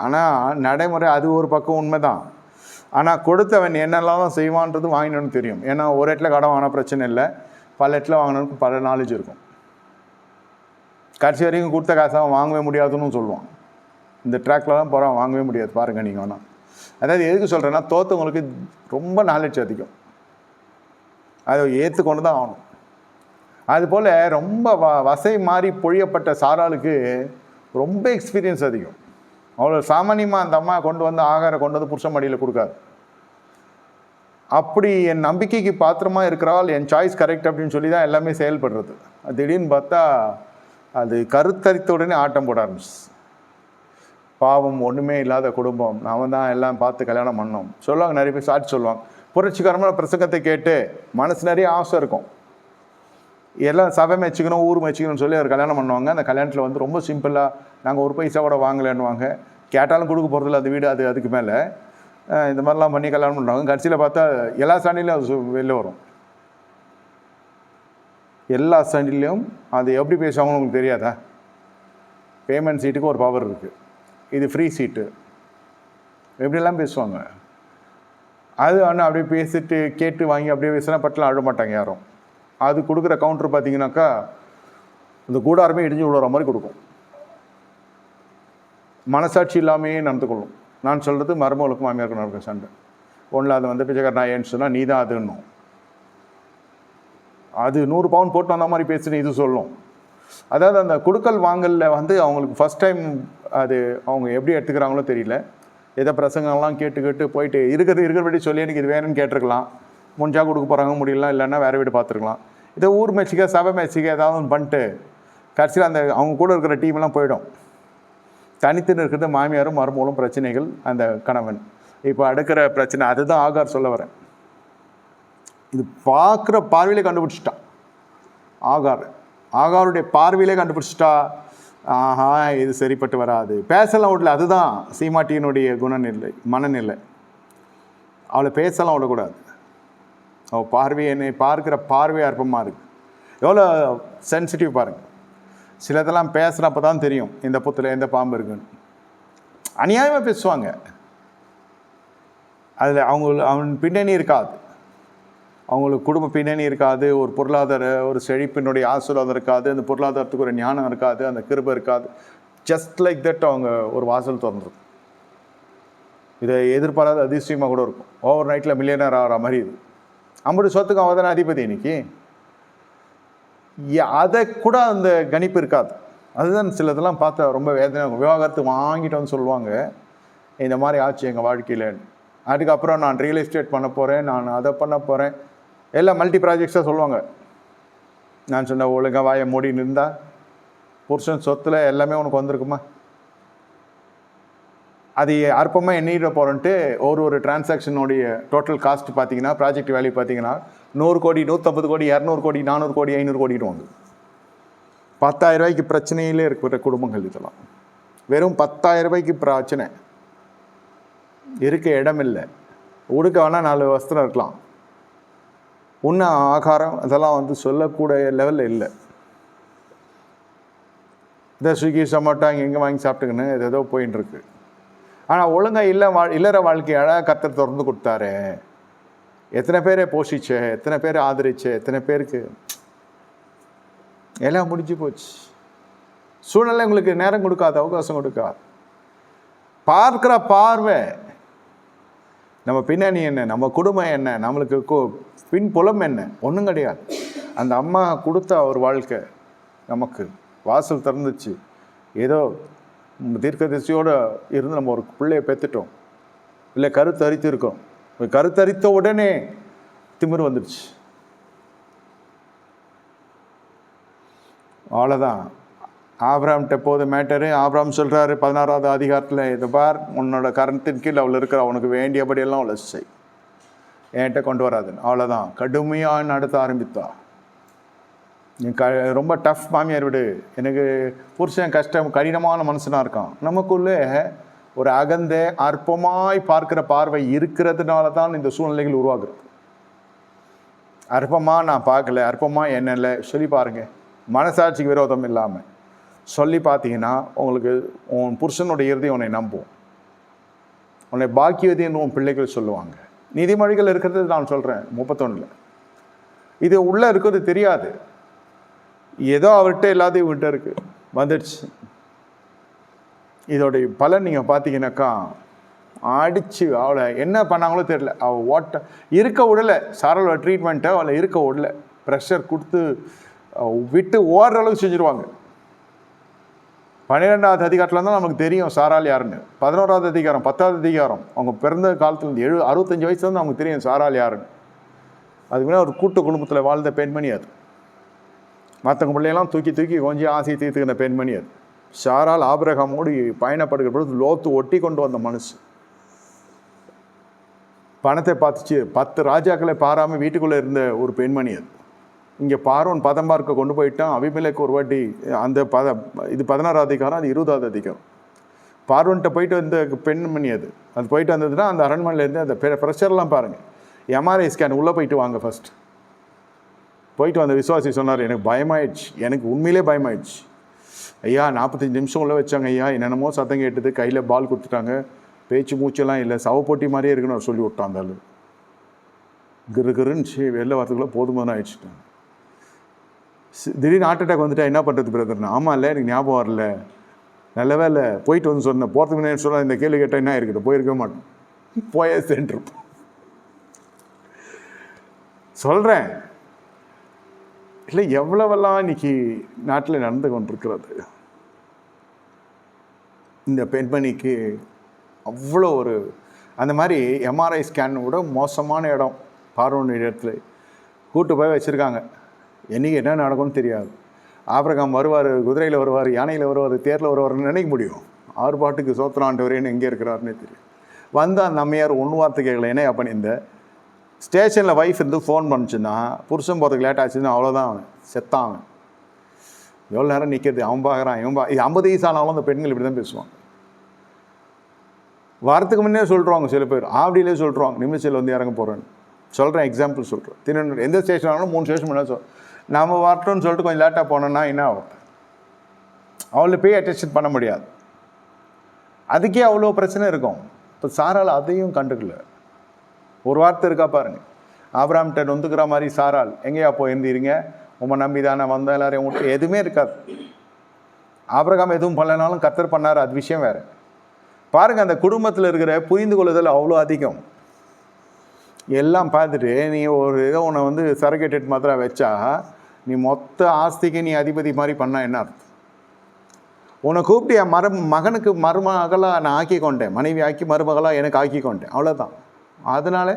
ஆனால் நடைமுறை அது ஒரு பக்கம் உண்மை தான். ஆனால் கொடுத்தவன் என்னெல்லாம் செய்வான்றது வாங்கினவனுக்கு தெரியும். ஏன்னா ஒரு இடத்துல கடன் வாங்கினா பிரச்சனை இல்லை, பல இடத்துல வாங்கினவனுக்கு பல நாலேஜ் இருக்கும். கடைசி வரைக்கும் கொடுத்த காசை அவன் வாங்கவே முடியாதுன்னு சொல்லுவான். இந்த ட்ராக்ல தான் போகிறான், வாங்கவே முடியாது பாருங்கள் நீங்கள் வேணாம். அதாவது எதுக்கு சொல்கிறேன்னா, தோற்றவங்களுக்கு ரொம்ப நாலேஜ் அதிகம், அதை ஏற்றுக்கொண்டு தான் ஆகணும். அதுபோல் ரொம்ப வசை மாறி பொழியப்பட்ட சாராளுக்கு ரொம்ப எக்ஸ்பீரியன்ஸ் அதிகம். அவ்வளோ சாமானியமாக அந்த அம்மா கொண்டு வந்து ஆகாரம் கொண்டு வந்து புருஷன் மடியில் கொடுக்காது. அப்படி என் நம்பிக்கைக்கு பாத்திரமாக இருக்கிறாள், என் சாய்ஸ் கரெக்ட் அப்படின்னு சொல்லி தான் எல்லாமே செயல்படுறது. திடீர்னு பார்த்தா அது கருத்தரித்த உடனே ஆட்டம் போட ஆரம்பிச்சு. பாவம், ஒன்றுமே இல்லாத குடும்பம், அவன் தான் எல்லாம் பார்த்து கல்யாணம் பண்ணோம் சொல்லுவாங்க. நிறைய பேர் சாட்சி சொல்லுவாங்க. புரட்சிகரமான பிரசங்கத்தை கேட்டு மனசு நிறைய ஆசை இருக்கும். எல்லாம் சபை மெச்சிக்கணும் ஊர் மெச்சிக்கணும்னு சொல்லி ஒரு கல்யாணம் பண்ணுவாங்க. அந்த கல்யாணத்தில் வந்து ரொம்ப சிம்பிளாக நாங்கள் ஒரு பைசா கூட வாங்கலைன்னுவாங்க. கேட்டாலும் கொடுக்க போகிறதில்ல அந்த வீடு, அதுக்கு மேலே இந்த மாதிரிலாம் பண்ணி கல்யாணம் பண்ணுறாங்க. கடைசியில் பார்த்தா எல்லா சாண்டிலையும் அது வெளில வரும். எல்லா சாண்டிலையும் அது எப்படி பேசுவாங்கன்னு உங்களுக்கு தெரியாதா? பேமெண்ட் சீட்டுக்கு ஒரு பவர் இருக்குது, இது ஃப்ரீ சீட்டு, எப்படிலாம் பேசுவாங்க. அது ஆனால் அப்படியே பேசிட்டு கேட்டு வாங்கி அப்படியே பேசினா பட்டெலாம் அழ மாட்டாங்க யாரும். அது கொடுக்குற கவுண்டர் பார்த்தீங்கன்னாக்கா இந்த கூடாரமே இடிஞ்சு விழுற மாதிரி கொடுக்கும். மனசாட்சி இல்லாமையே நடந்து கொள்ளும். நான் சொல்கிறது மருமகளுக்கும் மாமியாருக்கும் நடக்கிற சண்டை. ஒன்றில் அது வந்து பிச்சைக்கார நான் ஏன்னு சொன்னால் நீ தான் அதுன்னும். அது 100 பவுன் போட்டு வந்த மாதிரி பேசுன்னு இது சொல்லும். அதாவது அந்த கொடுக்கல் வாங்கலில் வந்து அவங்களுக்கு ஃபஸ்ட் டைம் அது அவங்க எப்படி எடுத்துக்கிறாங்களோ தெரியல. எதை பிரசங்கம்லாம் கேட்டு போயிட்டு இருக்கிறபடி சொல்லி எனக்கு இது வேணும்னு கேட்டிருக்கலாம். முடிஞ்சா கொடுக்க போகிறாங்க, முடியலாம், இல்லைன்னா வேறு வீடு பார்த்துருக்கலாம். இதை ஊர் மேட்சிக்க சபை மேட்சிக்க ஏதாவது ஒன்று பண்ணிட்டு கடைசியில் அந்த அவங்க கூட இருக்கிற டீமெல்லாம் போயிடும். தனித்துன்னு இருக்கிறது மாமியாரும் மருமகளும் பிரச்சனைகள், அந்த கணவன். இப்போ அடுக்கிற பிரச்சனை அதுதான் ஆகார் சொல்ல வரேன். இது பார்க்குற பார்வையிலே கண்டுபிடிச்சிட்டான் ஆகாருடைய பார்வையிலே கண்டுபிடிச்சிட்டா. ஆஹா, இது சரிப்பட்டு வராது. பேசலாம் விடல. அதுதான் சீமாட்டியினுடைய குணநிலை, மனநிலை. அவளை பேசலாம் விடக்கூடாது. அவள் பார்வை என்னை பார்க்குற பார்வை அற்பமாக இருக்குது. எவ்வளோ சென்சிட்டிவ் பாருங்கள். சிலதெல்லாம் பேசுகிறப்ப தான் தெரியும் இந்த புத்தில் எந்த பாம்பு இருக்குன்னு. அநியாயமாக பேசுவாங்க. அதில் அவன் பின்னணி இருக்காது, அவங்களுக்கு குடும்ப பின்னணி இருக்காது, ஒரு பொருளாதார ஒரு செழிப்பினுடைய ஆசீர்வாதம் இருக்காது, அந்த பொருளாதாரத்துக்கு ஒரு ஞானம் இருக்காது, அந்த கிருபை இருக்காது. ஜஸ்ட் லைக் தட் அவங்க ஒரு வாசல் திறந்துருக்கும். இதை எதிர்பாராத அதிசயமாக கூட இருக்கும். ஓவர் நைட்டில் மில்லியனர் ஆகிற மாதிரி இது. 50 சொத்துக்கு அவன் தானே அதிபதி இன்னைக்கு. அதை கூட அந்த கணிப்பு இருக்காது. அதுதான் சிலதெல்லாம் பார்த்தா ரொம்ப வேதனை. விவாகரத்து வாங்கிட்டு வந்து சொல்லுவாங்க, இந்த மாதிரி ஆச்சு எங்கள் வாழ்க்கையில். அதுக்கப்புறம் நான் ரியல் எஸ்டேட் பண்ண போகிறேன், நான் அதை பண்ண போகிறேன், எல்லாம் மல்டி ப்ராஜெக்ட்ஸாக சொல்லுவாங்க. நான் சொன்ன ஒழுங்காக வாயை மூடின்னு இருந்தால் புருஷன் சொத்தில் எல்லாமே உனக்கு வந்திருக்குமா? அது அற்பமாக எண்ணிட போகிறோன்ட்டு ஒரு டிரான்சாக்ஷனுடைய டோட்டல் காஸ்ட் பார்த்தீங்கன்னா, ப்ராஜெக்ட் வேல்யூ பார்த்தீங்கன்னா 100 கோடி, 150 கோடி, 200 கோடி, 400 கோடி, 500 கோடிட்டு வந்து 10,000 ரூபாய்க்கு பிரச்சனையிலே இருக்கிற குடும்பங்கள் இதெல்லாம். வெறும் 10,000 ரூபாய்க்கு பிரச்சனை. இருக்க இடம் இல்லை, உடுக்க வேணால் 4 வஸ்திரம் இருக்கலாம், உண்ண ஆகாரம் அதெல்லாம் வந்து சொல்லக்கூடிய லெவலில் இல்லை. இந்த ஸ்விக்கி சொமேட்டோ எங்கே வாங்கி சாப்பிட்டுக்கன்னு ஏதோ போயின்னு இருக்கு. ஆனால் ஒழுங்காக இல்லற வாழ்க்கை அழகாக கர்த்தர் திறந்து கொடுத்தாரு. எத்தனை பேரை போஷிச்ச, எத்தனை பேரை ஆதரிச்ச, எத்தனை பேருக்கு எல்லாம் முடிஞ்சு போச்சு. சூழ்நிலை உங்களுக்கு நேரம் கொடுக்காது, அவகாசம் கொடுக்காது. பார்க்குற பார்வை, நம்ம பின்னணி என்ன, நம்ம குடும்பம் என்ன, நம்மளுக்கு பின்புலம் என்ன, ஒன்றும் கிடையாது. அந்த அம்மா கொடுத்த ஒரு வாழ்க்கை நமக்கு வாசல் திறந்துச்சு. ஏதோ தீர்க்கதரிசியோடு இருந்து நம்ம ஒரு பிள்ளையை பெற்றுட்டோம், இல்லை கருத்தரித்து இருக்கோம். கருத்தரித்த உடனே திமிரு வந்துடுச்சு, அவ்வளோதான். ஆபிரகாம்கிட்ட போது மேட்டரு. ஆபிரகாம் சொல்கிறாரு 16வது அதிகாரத்தில், இதை பார், உன்னோட கரணத்தின் கீழ் அவள் இருக்கிற, அவனுக்கு வேண்டியபடியெல்லாம் அவளை செய், என்கிட்ட கொண்டு வராதுன்னு. அவ்வளோதான், கடுமையாக நடத்த ஆரம்பித்தா. ரொம்ப டஃப் மாமியார் விடு, எனக்கு புருஷன் கஷ்டம், கடினமான மனுஷனாக இருக்கான். நமக்குள்ளே ஒரு அகந்த அற்பமாய் பார்க்குற பார்வை இருக்கிறதுனால தான் இந்த சூழ்நிலைகள் உருவாகுது. அற்பமாக நான் பார்க்கல, அற்பமாக என்னல்ல சொல்லி பாருங்கள். மனசாட்சிக்கு விரோதம் இல்லாமல் சொல்லி பார்த்தீங்கன்னா உங்களுக்கு உன் புருஷனுடைய இறுதி உன்னை நம்பும். உன்னை பாக்கியவதின்னு உன் பிள்ளைகள் சொல்லுவாங்க. நீதிமொழிகள் இருக்கிறது நான் சொல்கிறேன் 31. இது உள்ளே இருக்கிறது தெரியாது, ஏதோ அவர்கிட்ட எல்லாத்தையும் விட்டு இருக்கு வந்துடுச்சு. இதோடைய பலன் நீங்கள் பார்த்தீங்கன்னாக்கா அடித்து அவளை என்ன பண்ணாங்களோ தெரியல. அவள் இருக்க விடலை, சாரோட ட்ரீட்மெண்ட்டை அவளை இருக்க விடலை, ப்ரெஷர் கொடுத்து விட்டு ஓடுற அளவுக்கு செஞ்சுருவாங்க. 12வது அதிகாரத்தில் தான் நமக்கு தெரியும் சாரால் யாருன்னு. 11வது அதிகாரம் 10வது அதிகாரம் அவங்க பிறந்த காலத்துலேருந்து 65 வயசுலேருந்து நமக்கு தெரியும் சாரால் யாருன்னு. அதுக்கு முன்னாடி ஒரு கூட்டு குடும்பத்தில் வாழ்ந்த பெண்மணி அது. மற்றவங்க பிள்ளையெல்லாம் தூக்கி கொஞ்சம் ஆசை தீர்த்துக்கிற பெண்மணி அது. சாரால் ஆபிரகாமோடு பயணப்படுகிற பொழுது லோத்து ஒட்டி கொண்டு வந்த மனுஷன். பணத்தை பார்த்துச்சு, 10 ராஜாக்களை பாராமல் வீட்டுக்குள்ளே இருந்த ஒரு பெண்மணி அது. இங்கே பார்வோன் பதம் பார்க்க கொண்டு போயிட்டான். அபிமெலேக்கு ஒரு வாட்டி அந்த இது 16வது அதிகாரம், அது 20வது அதிகாரம். பார்வோன்கிட்ட போயிட்டு வந்த பெண்மணி அது போயிட்டு வந்ததுன்னா அந்த அரண்மனையிலேருந்து அந்த ப்ரெஷர்லாம் பாருங்கள். எம்ஆர்ஐ ஸ்கேன் உள்ளே போயிட்டு வாங்க ஃபஸ்ட். போயிட்டு வந்த விசுவாசி சொன்னார், எனக்கு பயமாயிடுச்சு, எனக்கு உண்மையிலே பயமாயிடுச்சு ஐயா. 45 நிமிஷம் உள்ளே வச்சாங்க ஐயா, என்னென்னமோ சத்தம் கேட்டது, கையில் பால் கொடுத்துட்டாங்க, பேச்சு மூச்செல்லாம் இல்லை, சவப்போட்டி மாதிரியே இருக்குன்னு சொல்லி விட்டான். அந்த கிருன்னு வெளில வரத்துக்குள்ளே போதுமான ஆயிடுச்சுட்டாங்க. திடீர்னு ஹார்ட் அட்டாக் வந்துட்டா என்ன பண்ணுறது பிரதர்னா? ஆமாம் இல்லை, எனக்கு ஞாபகம் வரல, நல்ல வேலை போயிட்டு வந்து சொன்னேன். போகிறதுக்கு முன்னாடி சொன்னால் இந்த கேள்வி கேட்டால் என்ன இருக்குது, போயிருக்க மாட்டேன், போயே சென்ட்ரு சொல்கிறேன். இல்லை எவ்வளவெல்லாம் இன்னைக்கு நாட்டில் நடந்து கொண்டிருக்கிறது. இந்த பெண்மணிக்கு அவ்வளோ ஒரு அந்த மாதிரி எம்ஆர்ஐ ஸ்கேன் விட மோசமான இடம் பார்வோன் இடத்துல கூட்டு போய் வச்சுருக்காங்க. என்றைக்கு என்ன நடக்கும்னு தெரியாது. ஆபிரகாம் வருவார், குதிரையில் வருவார், யானையில் வருவார், தேரில் வருவார்னு நினைக்க முடியும். ஆறு பாட்டுக்கு சோத்திரம் ஆண்டவரேன்னு எங்கே இருக்கிறாருன்னே தெரியும். வந்து அந்த அம்மையார் ஒன்று வார்த்தை கேட்கல. என்ன அப்படி இந்த ஸ்டேஷனில் ஒய்ஃப் இருந்து ஃபோன் பண்ணிச்சுன்னா புருஷன் போகிறதுக்கு லேட் ஆச்சுன்னா அவ்வளோதான், அவன் செத்தான். அவன் எவ்வளோ நேரம் நிற்கிறது, அவன் பார்க்குறான், இவன் 50 வயசு ஆனாலும் அந்த பெண்கள் இப்படி தான் பேசுவாங்க. வாரத்துக்கு முன்னே சொல்லிடுவாங்க சில பேர், ஆவடியிலே சொல்லிடுவாங்க நிமிஷத்தில் வந்து இறங்க போகிறேன்னு. சொல்கிறேன், எக்ஸாம்பிள் சொல்கிறேன். திருநெல்வேலி எந்த ஸ்டேஷன் ஆனாலும் 3 ஸ்டேஷன் முன்னாடி நம்ம வரட்டோன்னு சொல்லிட்டு கொஞ்சம் லேட்டாக போனோன்னா என்ன ஆகும்? அவளை போய் அட்டென்ஷன் பண்ண முடியாது. அதுக்கே அவ்வளோ பிரச்சனை இருக்கும். இப்போ சாரால் அதையும் கண்டுக்கல. ஒரு வார்த்தை இருக்கா பாருங்கள், ஆபிரகாம்கிட்ட நொந்துக்கிற மாதிரி சாரால் எங்கேயா போயிருந்தீங்க, உம்மை நம்பி தானே வந்த எல்லாரையும் விட்டு எதுவுமே இருக்காது. ஆபிரகாம் எதுவும் பண்ணலனாலும் கர்த்தர் பண்ணார், அது விஷயம் வேறு. பாருங்கள், அந்த குடும்பத்தில் இருக்கிற புரிந்து கொள்ளுதல் அவ்வளோ அதிகம். எல்லாம் பார்த்துட்டு நீ ஒரு இதை உன்னை வந்து சரக்கெட்டு மாத்திரம் வச்சா நீ மொத்த ஆஸ்திக்கு நீ அதிபதி மாதிரி பண்ணால் என்ன அர்த்தம்? உன்னை கூப்பிட்டு என் மகனுக்கு மருமகளாக நான் ஆக்கி கொண்டேன், மனைவி ஆக்கி மருமகளாக எனக்கு ஆக்கி கொண்டேன், அவ்வளோதான். அதனால்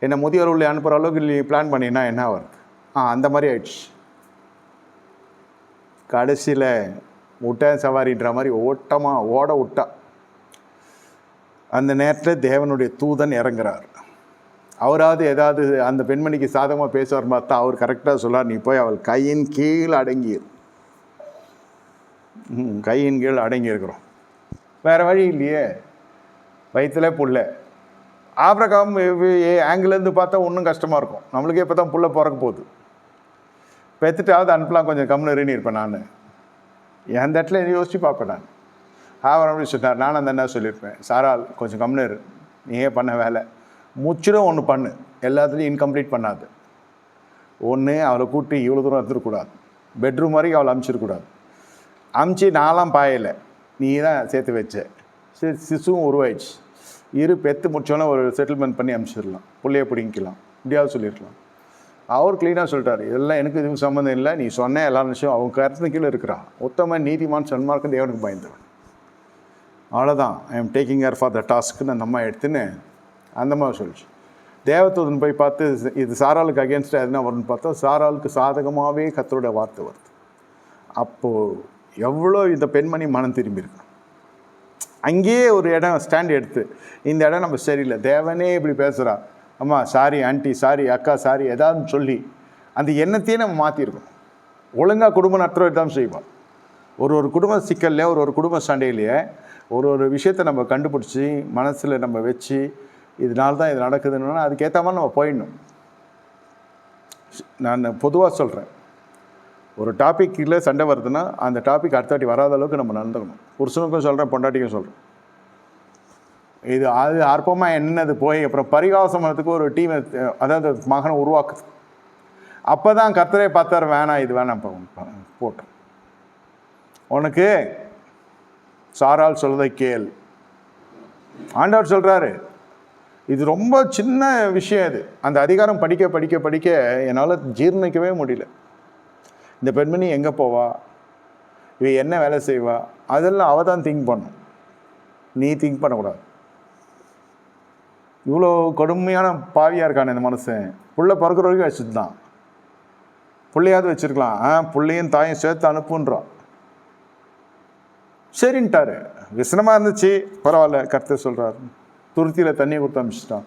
என்னை முதியோர் உள்ள அனுப்புகிற அளவுக்கு நீ பிளான் பண்ணினா என்ன வருது? அந்த மாதிரி ஆயிடுச்சு. கடைசியில் முட்டை சவாரின்ற மாதிரி ஓட விட்டா. அந்த நேரத்தில் தேவனுடைய தூதன் இறங்குறார். அவராவது ஏதாவது அந்த பெண்மணிக்கு சாதகமாக பேசுவார் பார்த்தா அவர் கரெக்டாக சொல்லார், நீ போய் அவள் கையின் கீழ் அடங்கியிரு. கையின் கீழ் அடங்கியிருக்கிறோம், வேறு வழி இல்லையே, வயிற்றுல புள்ள. ஆபிரகாம் ஆங்கிலேருந்து பார்த்தா இன்னும் கஷ்டமாக இருக்கும். நம்மளுக்கே இப்போ தான் புள்ள பிறக்க போகுது, பெற்றுட்டாவது அனுப்பலாம், கொஞ்சம் கம்முன்னு இருப்பேன் நான். எந்த இடத்துல யோசித்து பார்ப்பேன் நான். ஆபிரகாம் சொன்னார், நான் அந்த என்ன சொல்லியிருப்பேன், சாரால் கொஞ்சம் கம்முன்னு நீயே பண்ண வேலை முச்சிடும் ஒன்று பண்ணு, எல்லாத்துலேயும் இன்கம்ப்ளீட் பண்ணாது. ஒன்று அவளை கூட்டி இவ்வளோ தூரம் எடுத்துருக்கூடாது, பெட்ரூம் வரைக்கும் அவளை அமுச்சிடக்கூடாது. அமுச்சு நான்லாம் பாயலை, நீ தான் சேர்த்து வச்ச. சரி, சிசுவும் உருவாயிடுச்சு, பெற்று முடிச்சோன்னா ஒரு செட்டில்மெண்ட் பண்ணி அமுச்சிடலாம், பிள்ளைய பிடிக்கலாம், இப்படியாவது சொல்லியிருக்கலாம். அவர் க்ளீனாக சொல்லிட்டார், இதெல்லாம் எனக்கு இதுவும் சம்மந்தம் இல்லை, நீ சொன்ன எல்லா விஷயம் அவங்க கருத்து கீழே இருக்கிறான். உத்தமன் நீதிமான் சன்மார்க்கம் தேவனுக்கு பயந்தவன், அவ்வளோதான். I am taking care for the டாஸ்க்குன்னு அந்த அம்மா எடுத்துன்னு அந்த மாதிரி சொல்லிச்சு. தேவதூதன் போய் பார்த்து இது சாராளுக்கு அகேன்ஸ்டாக எதுனா வரும்னு பார்த்தா சாராளுக்கு சாதகமாகவே கர்த்தருடைய வார்த்தை வருது. அப்போது எவ்வளோ இந்த பெண்மணி மனம் திரும்பியிருக்கு. அங்கேயே ஒரு இடம் ஸ்டாண்ட் எடுத்து, இந்த இடம் நம்ம சரியில்லை, தேவனே இப்படி பேசுகிறா, அம்மா சாரி ஆண்டி, சாரி அக்கா, சாரி ஏதாவது சொல்லி அந்த எண்ணத்தையே நம்ம மாற்றிருக்கோம். ஒழுங்காக குடும்பம் நடத்துகிற தான் செய்வோம். ஒரு குடும்ப சிக்கல்லையே ஒரு குடும்ப சண்டையிலேயே ஒரு விஷயத்தை நம்ம கண்டுபிடிச்சி மனசில் நம்ம வச்சு இதனால தான் இது நடக்குதுன்னா அதுக்கேற்ற மாதிரி நம்ம போயிடணும். நான் பொதுவாக சொல்கிறேன், ஒரு டாப்பிக்கில் சண்டை வருதுன்னா அந்த டாபிக் அடுத்தாட்டி வராத அளவுக்கு நம்ம நடந்துக்கணும். புருஷனுக்கும் சொல்கிறேன், பொண்டாட்டிக்கும் சொல்கிறேன். இது அது அற்பமாக என்னது போய் அப்புறம் பரிகாசமானதுக்கு ஒரு டீமை, அதாவது மகனை உருவாக்குது. அப்போ தான் கர்த்தரே பார்த்தார், வேணாம் இது வேணாம் போட்டோம். உனக்கு சாரால் சொல்றதை கேள். ஆண்டவர் சொல்கிறாரு, இது ரொம்ப சின்ன விஷயம். இது அந்த அதிகாரம் படிக்க படிக்க படிக்க என்னால் ஜீர்ணிக்கவே முடியல. இந்த பெண்மணி எங்கே போவா, இவ என்ன வேலை செய்வா, அதெல்லாம் அவள் தான் திங்க் பண்ணும், நீ திங்க் பண்ணக்கூடாது. இவ்வளோ கடுமையான பாவியாக இருக்கானே இந்த மனுஷன். புள்ள பிறக்கிற வரைக்கும் வச்சுட்டு தான், பிள்ளையாவது வச்சுருக்கலாம், பிள்ளையும் தாயும் சேர்த்து அனுப்புன்றான். சரின்ட்டாரு, விசனமாக இருந்துச்சு, பரவாயில்ல, கர்த்தர் சொல்கிறார். துருத்தியில் தண்ணி கொடுத்து அனுப்பிச்சிட்டான்.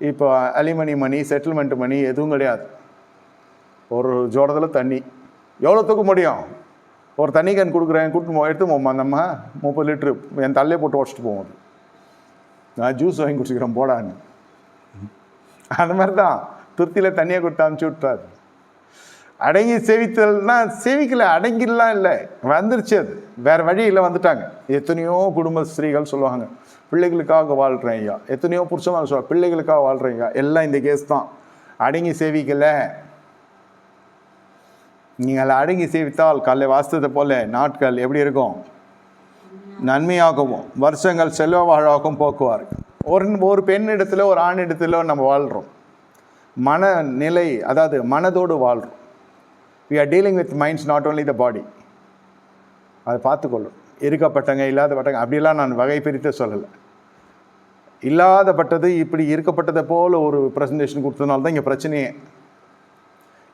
இப்போ அலிமணி மணி, செட்டில்மெண்ட் மணி எதுவும் கிடையாது. ஒரு ஜோடத்தில் தண்ணி எவ்வளோ தூக்க முடியும்? ஒரு தண்ணி கேன் கொடுக்குறேன், எடுத்து போமா அந்த அம்மா 30 லிட்ரு என் தலையே போட்டு உடச்சிட்டு போவோம். நான் ஜூஸ் வாங்கி குடிச்சிக்கிறேன் போடான்னு. அந்த மாதிரி தான் துருத்தியில் தண்ணியை கொடுத்து அனுப்பிச்சி விட்டார். அடங்கி சேவித்தல்னா சேவிக்கல, அடங்கிலாம் இல்லை, வந்துருச்சு. அது வேறு வழியில் வந்துட்டாங்க. எத்தனையோ குடும்ப ஸ்திரீகள் சொல்லுவாங்க, பிள்ளைகளுக்காக வாழ்கிறேன் ஐயா. எத்தனையோ புருஷமாக சொல்லுவாங்க, பிள்ளைகளுக்காக வாழ்கிறேன் ஐயா. எல்லாம் இந்த கேஸ் தான். அடங்கி சேவிக்கலை. நீங்கள் அடங்கி சேவித்தால் காலை வாஸ்தத்தை போல நாட்கள் எப்படி இருக்கும்? நன்மையாகவும் வருஷங்கள் செல்வ வாழாகவும் போக்குவார். ஒரு பெண் இடத்துல ஒரு ஆண் இடத்துல நம்ம வாழ்கிறோம். மனநிலை, அதாவது மனதோடு வாழ்கிறோம். we are dealing with minds, not only the body. அதை பார்த்துக்கொள்ளும். இருக்கப்பட்டங்க இல்லாதப்பட்டங்க அப்படிலாம் நான் வகை பிரித்து சொல்லலை. இல்லாதப்பட்டது இப்படி இருக்கப்பட்டதை போல் ஒரு ப்ரெசன்டேஷன் கொடுத்ததுனால தான் இங்கே பிரச்சனையே.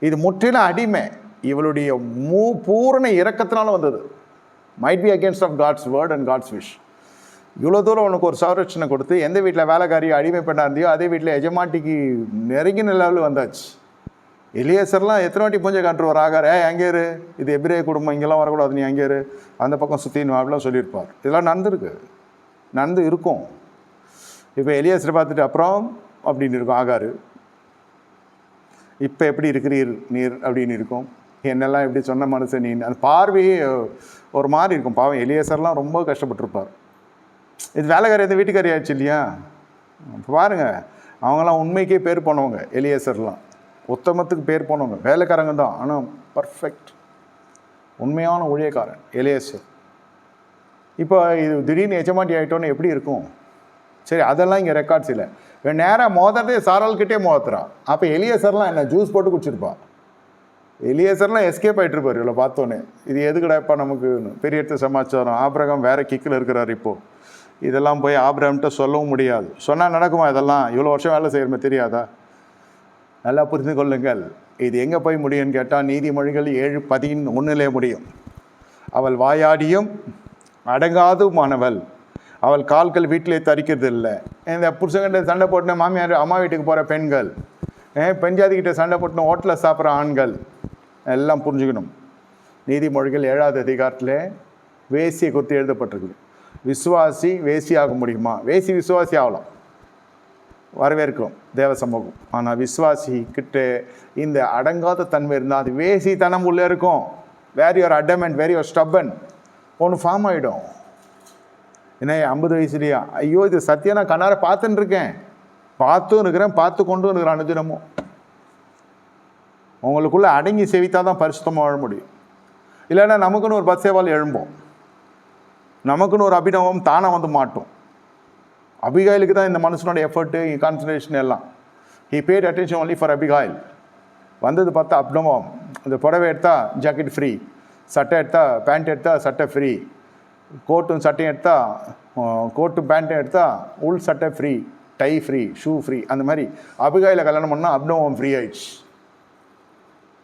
இது முற்றிலும் அடிமை. இவளுடைய பூரண இரக்கத்தினால வந்தது. Might be against of God's word and God's wish. இவ்வளோ தூரம் உனக்கு ஒரு சௌரட்சணை கொடுத்து எந்த வீட்டில் வேலைக்காரியோ அடிமை பெண்ணாக இருந்தியோ அதே வீட்டில் எஜமாட்டிக்கு நெருங்கின லெவலில் வந்தாச்சு. எலியேசர்லாம் எத்தனை வாட்டி பூஞ்சை காட்டுருவார் ஆகார், அங்கே இரு, இது எபிரேய குடும்பம், இங்கெல்லாம் வரக்கூடாது, நீ அங்கே இரு, அந்த பக்கம் சுற்றின்னு அப்படிலாம் சொல்லியிருப்பார். இதெல்லாம் நடந்து இருக்கும். இப்போ எலியேசரை பார்த்துட்டு அப்புறம் அப்படின்னு இருக்கும் ஆகாரு. இப்போ எப்படி இருக்கிறீர் நீர் அப்படின்னு இருக்கும். என்னெல்லாம் எப்படி சொன்ன மனுஷன் நீ, அந்த பார்வையே ஒரு மாதிரி இருக்கும். பாவம் எலியேசர்லாம் ரொம்ப கஷ்டப்பட்டுருப்பார். இது வேலைக்காரி எந்த வீட்டுக்காரி ஆயிடுச்சு இல்லையா? இப்போ பாருங்கள், அவங்களாம் உண்மைக்கே பேர் போனவங்க. எலியேசர்லாம் உத்தமத்துக்கு பேர் போனவங்க, வேலைக்காரங்க தான், ஆனால் பர்ஃபெக்ட் உண்மையான ஊழியக்காரன் எலியேசர். இப்போ இது திடீர்னு எஜமாட்டி ஆகிட்டோன்னு எப்படி இருக்கும்? சரி, அதெல்லாம் இங்கே ரெக்கார்ட்ஸ் இல்லை. நேராக மோதறதே சாரால்கிட்டே மோதுறான். அப்போ எலியேசர்லாம் என்ன ஜூஸ் போட்டு குடிச்சிருப்பா? எலியேசர்லாம் எஸ்கேப் ஆகிட்டுருப்பார். இவ்வளோ பார்த்தோன்னே இது எதுக்குடாப்பா நமக்கு பெரிய எடுத்த சமாச்சாரம். ஆபிரகாம் வேறு கிக்கில் இருக்கிறார். இப்போது இதெல்லாம் போய் ஆபிரகாம்கிட்ட சொல்லவும் முடியாது. சொன்னால் நடக்குமா? இதெல்லாம் இவ்வளோ வருஷம் வேலை செய்கிறமே தெரியாதா? நல்லா புரிந்து கொள்ளுங்கள். இது எங்கே போய் முடியும்னு கேட்டால் நீதிமொழிகள் 7:11 முடியும். அவள் வாயாடியும் அடங்காதுமானவள், அவள் கால்கள் வீட்டிலே தரிக்கிறது இல்லை. இந்த புருஷங்கிட்ட சண்டை போட்டுன மாமியார் அம்மா வீட்டுக்கு போகிற பெண்கள், பெஞ்சாதிக்கிட்ட சண்டை போட்டுன ஹோட்டலில் சாப்பிட்ற ஆண்கள் எல்லாம் புரிஞ்சுக்கணும். நீதிமொழிகள் 7வது அதிகாரத்தில் வேசியை குறித்து எழுதப்பட்டிருக்குது. விசுவாசி வேசி ஆக முடியுமா? வேசி விசுவாசி ஆகலாம், வரவேற்கும் தேவ சமூகம். ஆனால் விசுவாசி கிட்ட இந்த அடங்காத தன்மை இருந்தால் அது வேசி தனம் உள்ளே இருக்கும். வேர் யுவர் அடமெண்ட், வேர் யுவர் ஸ்டப்பன் ஒன்று ஃபார்ம் ஆகிடும். என்ன 50 வயசுலையா? ஐயோ, இது சத்தியம், நான் கண்ணார பார்த்துன்னு இருக்கேன், பார்த்தும் இருக்கிறேன், பார்த்து கொண்டும் இருக்கிறேன் அனுதினமும். உங்களுக்குள்ளே அடங்கி செவித்தா தான் பரிசுத்தமாக வாழ முடியும். இல்லைன்னா நமக்குன்னு ஒரு பத்சேவால் எழும்போம், நமக்குன்னு ஒரு அபிநவம் தானாக வந்து மாட்டோம். அபிகாயிலுக்கு தான் இந்த மனுஷனோட எஃபர்ட்டு, கான்சன்ட்ரேஷன் எல்லாம். He paid attention only for Abigail. வந்தது பார்த்தா அப்டமம். இந்த புடவை எடுத்தால் ஜாக்கெட் ஃப்ரீ, சட்டை எடுத்தால் பேண்ட் எடுத்தால் சட்டை ஃப்ரீ, கோட்டும் சட்டையும் எடுத்தால் கோட்டும் பேண்ட்டும் எடுத்தால் உள் சட்டை free, tie free, shoe free. அந்த மாதிரி அபிகாயில கல்யாணம் பண்ணால் அப்டமம் ஃப்ரீ ஆயிடுச்சு.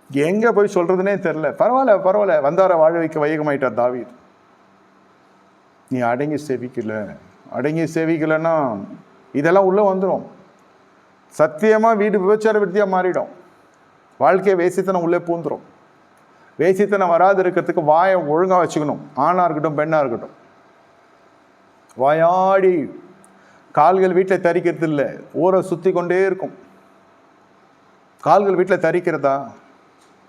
எங்கே போய் சொல்கிறதுனே தெரில. பரவாயில்ல, வந்தார வாழ வைக்க வையகமாயிட்டார் தாவீது. நீ அடங்கி சேவிக்கலைன்னா இதெல்லாம் உள்ளே வந்துடும். சத்தியமாக வீடு விபச்சார வித்தியாக மாறிடும். வாழ்க்கையை வேசித்தனம் உள்ளே பூந்துடும். வேசித்தனம் வராது இருக்கிறதுக்கு வாயை ஒழுங்காக வச்சுக்கணும். ஆணாக இருக்கட்டும் பெண்ணாக இருக்கட்டும். வாயாடி கால்கள் வீட்டில் தரிக்கிறது இல்லை, ஊரை சுற்றி கொண்டே இருக்கும். கால்கள் வீட்டில் தரிக்கிறதா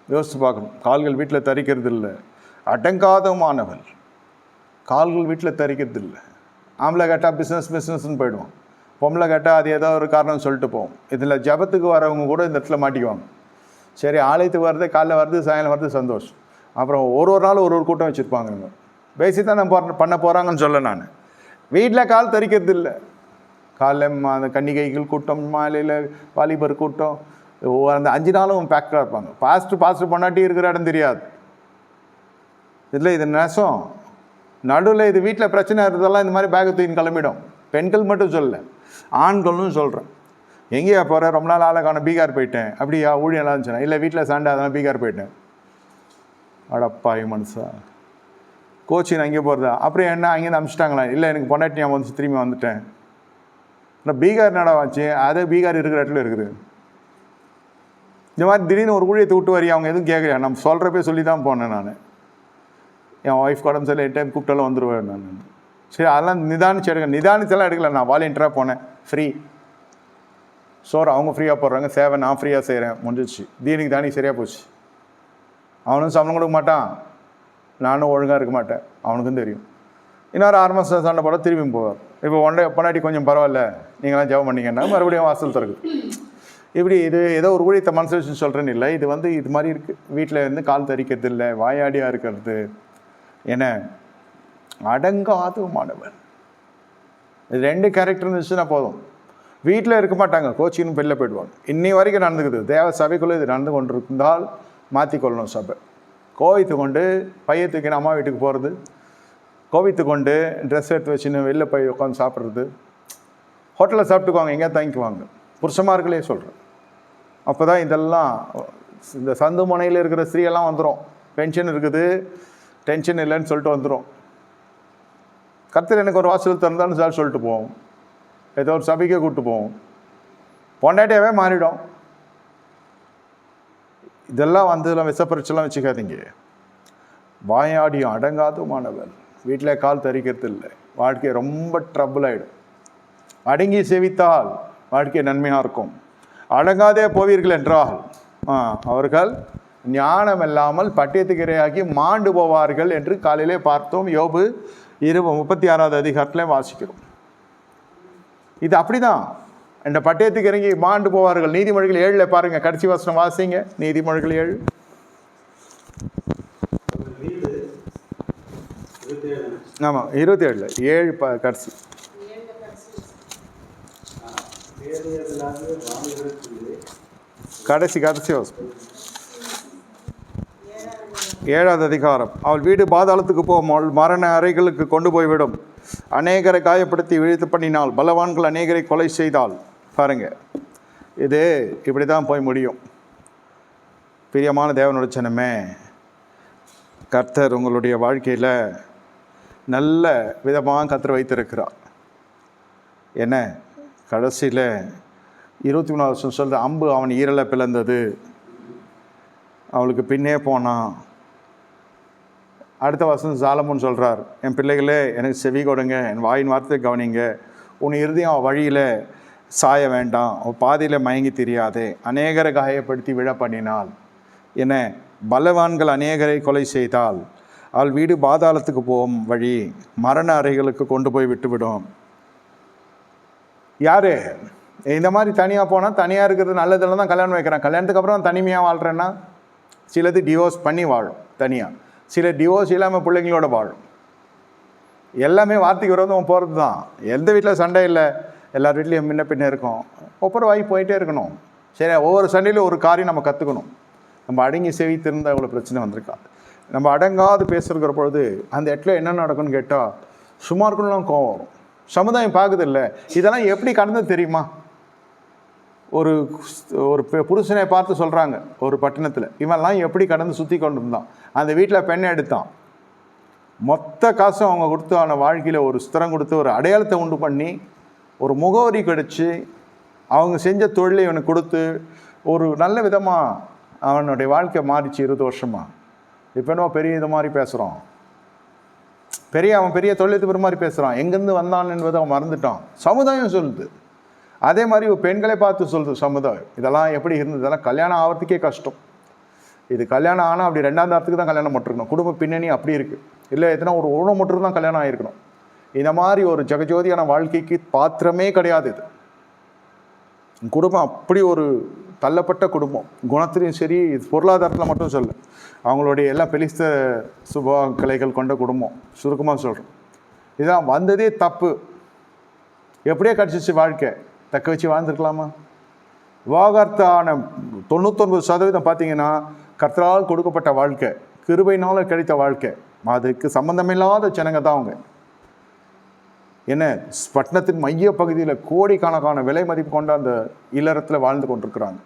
யோசித்து பார்க்கணும். கால்கள் வீட்டில் தரிக்கிறது இல்லை. அடங்காதமானவள் கால்கள் வீட்டில் தரிக்கிறது இல்லை. ஆம்பளை கேட்டால் பிஸ்னஸ்ன்னு போயிடுவோம். பொம்பளை கேட்டால் அது ஏதோ ஒரு காரணம் சொல்லிட்டு போவோம். இதில் ஜபத்துக்கு வரவங்க கூட இந்த இடத்துல மாட்டிக்குவாங்க. சரி, ஆலயத்துக்கு வர்றது, காலைல வருது, சாயங்காலம் வருது, சந்தோஷம். அப்புறம் ஒரு நாள் ஒரு கூட்டம் வச்சுருப்பாங்க. நீங்கள் பேசி தான் நம்ம பண்ண போகிறாங்கன்னு சொல்ல. நான் வீட்டில் கால் தரிக்கிறது இல்லை. காலைல அந்த கன்னிகைகள் கூட்டம், மாலையில் வாலிபர் கூட்டம், அந்த 5 நாளும் பேக்கடாக இருப்பாங்க. பாஸ்ட்டு பொண்டாட்டி இருக்கிற இடம் தெரியாது. இதில் இது நெசம். நடுவில் இது வீட்டில் பிரச்சனை இருக்கிறதெல்லாம் இந்த மாதிரி பேக்கை தூக்கின்னு கிளம்பிடும். பெண்கள் மட்டும் சொல்லலை, ஆண்களும் சொல்கிறேன். எங்கேயா போகிறேன்? ரொம்ப நாள் ஆளுக்கான பீகார் போயிட்டேன். அப்படியா? ஊழியெல்லாம் இருந்துச்சுன்னா இல்லை, வீட்டில் சண்டை, அதெல்லாம் பீகார் போயிட்டேன். அடப்பாய் மனுஷா, கோச்சின் அங்கே போகிறதா? அப்புறம் என்ன அங்கேருந்து அனுப்பிச்சிட்டாங்களா? இல்லை, எனக்கு பொண்டாட்டி நான் வந்து திரும்பி வந்துட்டேன். இல்லை, பீகார் நடவாச்சு, அது பீகார் இருக்கிற இடத்துல இருக்குது. இந்த மாதிரி திடீர்னு ஒரு ஊழியத்தை விட்டு வரி, அவங்க எதுவும் கேட்கலையா? நம்ம சொல்கிறப்பே சொல்லி தான் போனேன் நான். என் ஒய்ஃப் உடம்பு சரி 8 டைம் கூப்பிட்டாலும் வந்துடுவேன் நான். சரி, அதெல்லாம் நிதானிச்சு எடுங்க. நிதானிச்செல்லாம் எடுக்கல, நான் வாலண்டியராக போனேன். ஃப்ரீ சோறு அவங்க ஃப்ரீயாக போடுறாங்க, சேவை நான் ஃப்ரீயாக செய்கிறேன், முடிஞ்சிச்சு. தீனிக்கு தானி சரியாக போச்சு. அவனும் சம்பளம் கொடுக்க மாட்டான், நானும் ஒழுங்காக இருக்க மாட்டேன், அவனுக்கும் தெரியும். இன்னொரு 6 மாதம் சண்டை போட திரும்பியும் போவார். இப்போ பொண்டாட்டி கொஞ்சம் பரவாயில்ல, நீங்களாம் ஜெபம் பண்ணிங்கன்னா மறுபடியும் வாசல் திறக்குது. இப்படி இது ஏதோ ஒரு ஊழியத்தை மனசு வச்சு சொல்கிறேன்னு இல்லை, இது வந்து இது மாதிரி இருக்குது. வீட்டில் இருந்து கால் தரிக்கிறது இல்லை, வாயாடியாக இருக்கிறது, என்ன அடங்காதமானவன். இது 2 கேரக்டர் இருந்துச்சுன்னா போதும். வீட்டில் இருக்க மாட்டாங்க, கோச்சின்னு வெளில போயிடுவாங்க. இன்னி வரைக்கும் நடந்துக்குது. தேவ சபைக்குள்ளே இது நடந்து கொண்டு இருந்தால் மாற்றிக்கொள்ளணும் சபை. கோவித்து கொண்டு பைய தூக்கின்னு அம்மா வீட்டுக்கு போகிறது, கோவித்து கொண்டு ட்ரெஸ் எடுத்து வச்சுன்னு வெளில போய் உட்காந்து சாப்பிட்றது, ஹோட்டலில் சாப்பிட்டுக்குவாங்க, எங்கேயா தங்கிக்குவாங்க. புருஷமார்களே சொல்கிறேன். அப்போ தான் இதெல்லாம் இந்த சந்து முனையில் இருக்கிற ஸ்திரீயெல்லாம் வந்துடும். பென்ஷன் இருக்குது, டென்ஷன் இல்லைன்னு சொல்லிட்டு வந்துடும். கர்த்தர் எனக்கு ஒரு வாசல் திறந்தாலும் சார் சொல்லிட்டு போவோம், ஏதோ ஒரு சபைக்கே கூப்பிட்டு போவோம், பொண்டாட்டியாவே மாறிடும். இதெல்லாம் வந்து இதெல்லாம் விஷப்பரிச்செல்லாம் வச்சுக்காதீங்க. வாயாடியும் அடங்காதுமானவர், வீட்டில் கால் தரிக்கிறது இல்லை, வாழ்க்கை ரொம்ப ட்ரபிள் ஆகிடும். அடங்கி செவித்தால் வாழ்க்கை நன்மையாக இருக்கும். அடங்காதே போவீர்கள் என்றால் அவர்கள் ஞானம் இல்லாமல் பட்டயத்துக்கு இரையாகி மாண்டு போவார்கள் என்று காலையிலே பார்த்தோம். யோபு 36வது அதிகாரத்தில் வாசிக்கிறோம். இது அப்படிதான், இந்த பட்டயத்துக்கு இறங்கி மாண்டு போவார்கள். நீதிமொழிகள் 7 பாருங்க, கடைசி வசனம் வாசிங்க. நீதிமொழிகள் 7. ஆமாம், 27 7 கடைசி கடைசி வசனம் 7வது அதிகாரம். அவள் வீடு பாதாளத்துக்கு போகும்போது மரண அறைகளுக்கு கொண்டு போய்விடும். அநேகரை காயப்படுத்தி விழித்து பண்ணினால், பலவான்கள் அநேகரை கொலை செய்தால். பாருங்க, இது இப்படி தான் போய் முடியும். பிரியமான தேவனுடைய ஜனமே, கர்த்தர் உங்களுடைய வாழ்க்கையில் நல்ல விதமாக கர்த்தர் வைத்திருக்கிறார். என்ன கடைசியில் 23வது வருஷம் சொல்கிற, அம்பு அவன் ஈரலை பிளந்தது, அவளுக்கு பின்னே போனான். அடுத்த வருஷம் சாலமோன் சொல்கிறார், என் பிள்ளைகளே எனக்கு செவி கொடுங்க, என் வாயின் வார்த்தை கவனிங்க, உன் இருதயம் வழியில் சாய வேண்டாம், பாதியில் மயங்கி தெரியாதே. அநேகரை காயப்படுத்தி விழ பண்ணினாள். என்ன பலவான்கள் அநேகரை கொலை செய்தால், அவள் வீடு பாதாளத்துக்கு போகும் வழி மரண அறைகளுக்கு கொண்டு போய் விட்டுவிடும். யார் இந்த மாதிரி தனியாக போனால், தனியாக இருக்கிறது நல்லதில் தான் கல்யாணம் வைக்கிறான். கல்யாணத்துக்கு அப்புறம் தனிமையாக வாழ்கிறேன்னா, சிலது டிவோர்ஸ் பண்ணி வாழும் தனியாக, சில டிவோர்ஸ் இல்லாமல் பிள்ளைங்களோட வாழும். எல்லாமே வார்த்தைக்கு விரோதம் போகிறது தான். எந்த வீட்டில் சண்டை இல்லை, எல்லார் வீட்லேயும் முன்ன பின்ன இருக்கும், ஒப்புரவாகி போயிட்டே இருக்கணும். சரி, ஒவ்வொரு சண்டையிலும் ஒரு காரியம் நம்ம கற்றுக்கணும். நம்ம அடங்கி செவித்திருந்தால் இவ்வளோ பிரச்சனை வந்திருக்காது. நம்ம அடங்காது பேசுகிற பொழுது அந்த இடத்துல என்ன நடக்கும்னு கேட்டால், சும்மா இருக்கணும்லாம் கோவம் வரும். சமுதாயம் பார்க்குது இல்லை, இதெல்லாம் எப்படி கடந்தது தெரியுமா? ஒரு புருஷனை பார்த்து சொல்கிறாங்க ஒரு பட்டணத்தில், இவன்லாம் எப்படி கடந்து சுற்றி கொண்டு இருந்தான். அந்த வீட்டில் பெண்ணை எடுத்தான், மொத்த காசும் அவங்க கொடுத்து அவனை வாழ்க்கையில் ஒரு ஸ்திரம் கொடுத்து ஒரு அடையாளத்தை உண்டு பண்ணி ஒரு முகவரி கிடச்சி அவங்க செஞ்ச தொழிலை இவனுக்கு கொடுத்து ஒரு நல்ல விதமாக அவனுடைய வாழ்க்கை மாறிச்சு 20 வருஷமாக. இப்போ என்ன பெரிய இது மாதிரி பேசுகிறான், அவன் பெரிய தொழிலதிபர் மாதிரி பேசுகிறான். எங்கேருந்து வந்தான் என்பதை அவன் மறந்துட்டான். சமுதாயம் சொல்லுது. அதே மாதிரி பெண்களை பார்த்து சொல்லுது சமுதாயம். இதெல்லாம் எப்படி இருந்தது? இதெல்லாம் கல்யாணம் ஆகிறதுக்கே கஷ்டம். இது கல்யாணம் ஆனால் அப்படி 2ஆம் தாரத்துக்கு தான் கல்யாணம் மட்டுருக்கணும். குடும்ப பின்னணி அப்படி இருக்குது. இல்லை எத்தனை ஒரு உணவு மட்டும் தான் கல்யாணம் ஆகிருக்கணும். இந்த மாதிரி ஒரு ஜெகஜோதியான வாழ்க்கைக்கு பாத்திரமே கிடையாது இது. குடும்பம் அப்படி ஒரு தள்ளப்பட்ட குடும்பம். குணத்திலையும் சரி, பொருளாதாரத்தில் மட்டும் சொல்ல, அவங்களுடைய எல்லாம் பெலிஸ்த சுப கலைகள் கொண்ட குடும்பம். சுருக்கமாக சொல்கிறோம். இதான் வந்ததே தப்பு. எப்படியே கிடச்சிச்சு வாழ்க்கை, தக்க வச்சு வாழ்ந்துருக்கலாமா? விவாகரத்தான 99% பார்த்தீங்கன்னா கர்த்தரால் கொடுக்கப்பட்ட வாழ்க்கை, கிருபையினால் கிடைத்த வாழ்க்கை. அதுக்கு சம்பந்தமில்லாத ஜனங்க தான் அவங்க. என்ன பட்டணத்தின் மைய பகுதியில் கோடிக்கணக்கான விலை மதிப்பு கொண்ட அந்த இல்லறத்தில் வாழ்ந்து கொண்டிருக்கிறாங்க.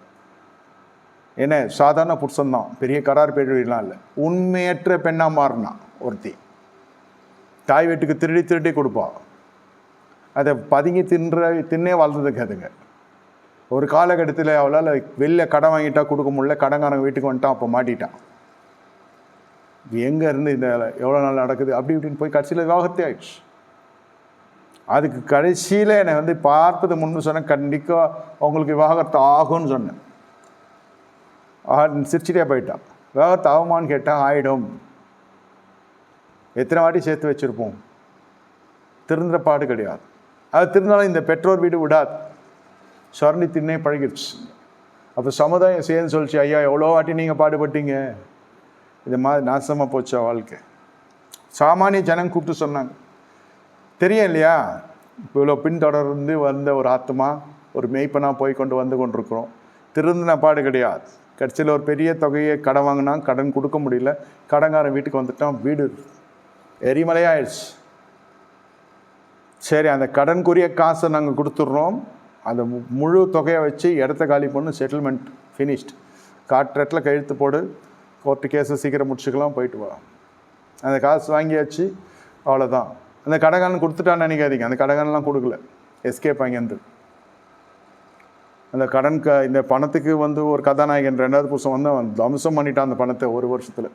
என்ன சாதாரண புருஷன்தான், பெரிய கரார் பேடெல்லாம் இல்லை. உண்மையற்ற பெண்ணாக மாறினா ஒருத்தி, தாய் வீட்டுக்கு திருடி கொடுப்பா, அதை பதுங்கி தின்னே வாழ்ந்ததுக்கு அதுங்க. ஒரு காலகட்டத்தில் அவளால் வெளில கடன் வாங்கிட்டா கொடுக்க முடியல, கடன்காரங்க வீட்டுக்கு வந்துட்டான், அப்போ மாட்டிட்டான். எங்கே இருந்து இந்த எவ்வளோ நாள் நடக்குது அப்படி இப்படின்னு போய் கடைசியில் விவாகரத்தே ஆயிடுச்சு. அதுக்கு கடைசியில் என்னை பார்ப்பது முன்பு சொன்னேன், கண்டிப்பாக உங்களுக்கு விவாகரத்து ஆகும்னு சொன்னேன். சிரிச்சிட்டே போயிட்டான். விவாகரத்து ஆகுமான்னு கேட்டால் ஆகிடும். எத்தனை வாட்டி சேர்த்து வச்சுருப்போம், திருந்துற பாடு கிடையாது. அது திருந்தாலும் இந்த பெற்றோர் வீடு விடாது, சொரண்டி தின்னே பழகிடுச்சு. அப்போ சமுதாயம் சேர்ந்து சொல்லிச்சு, ஐயா எவ்வளோ வாட்டி நீங்கள் பாடுபட்டீங்க, இது மாதிரி நாசமாக போச்சா வாழ்க்கை. சாமானிய ஜனங்க கூப்பிட்டு சொன்னாங்க, தெரியும் இல்லையா இவ்வளோ பின்தொடர்ந்து வந்த ஒரு ஆத்மா ஒரு மெய்ப்பனாக போய் வந்து கொண்டிருக்கிறோம். திருந்தின பாடு கிடையாது. கடைசியில் ஒரு பெரிய தொகையை கடன் வாங்கினா, கடன் கொடுக்க முடியல, கடன்காரன் வீட்டுக்கு வந்துட்டான், வீடு எரிமலையாயிடுச்சு. சரி, அந்த கடனுக்குரிய காசை நாங்கள் கொடுத்துட்றோம், அந்த முழு தொகையை வச்சு இடத்த காலி பண்ணு, செட்டில்மெண்ட் ஃபினிஷ்ட், கான்ட்ராக்டில் கையெழுத்து போடு, கோர்ட்டு கேஸை சீக்கிரம் முடிச்சுக்கலாம், போயிட்டு வா. அந்த காசு வாங்கியாச்சு, அவ்வளோதான். அந்த கடகாரன் கொடுத்துட்டான்னு நினைக்காதீங்க, அந்த கடகாரெலாம் கொடுக்கல, எஸ்கேப் அங்கேருந்து. அந்த இந்த பணத்துக்கு ஒரு கதாநாயகன் 2வது புருஷன் அவன் தம்சம் பண்ணிட்டான் அந்த பணத்தை 1 வருஷத்தில்.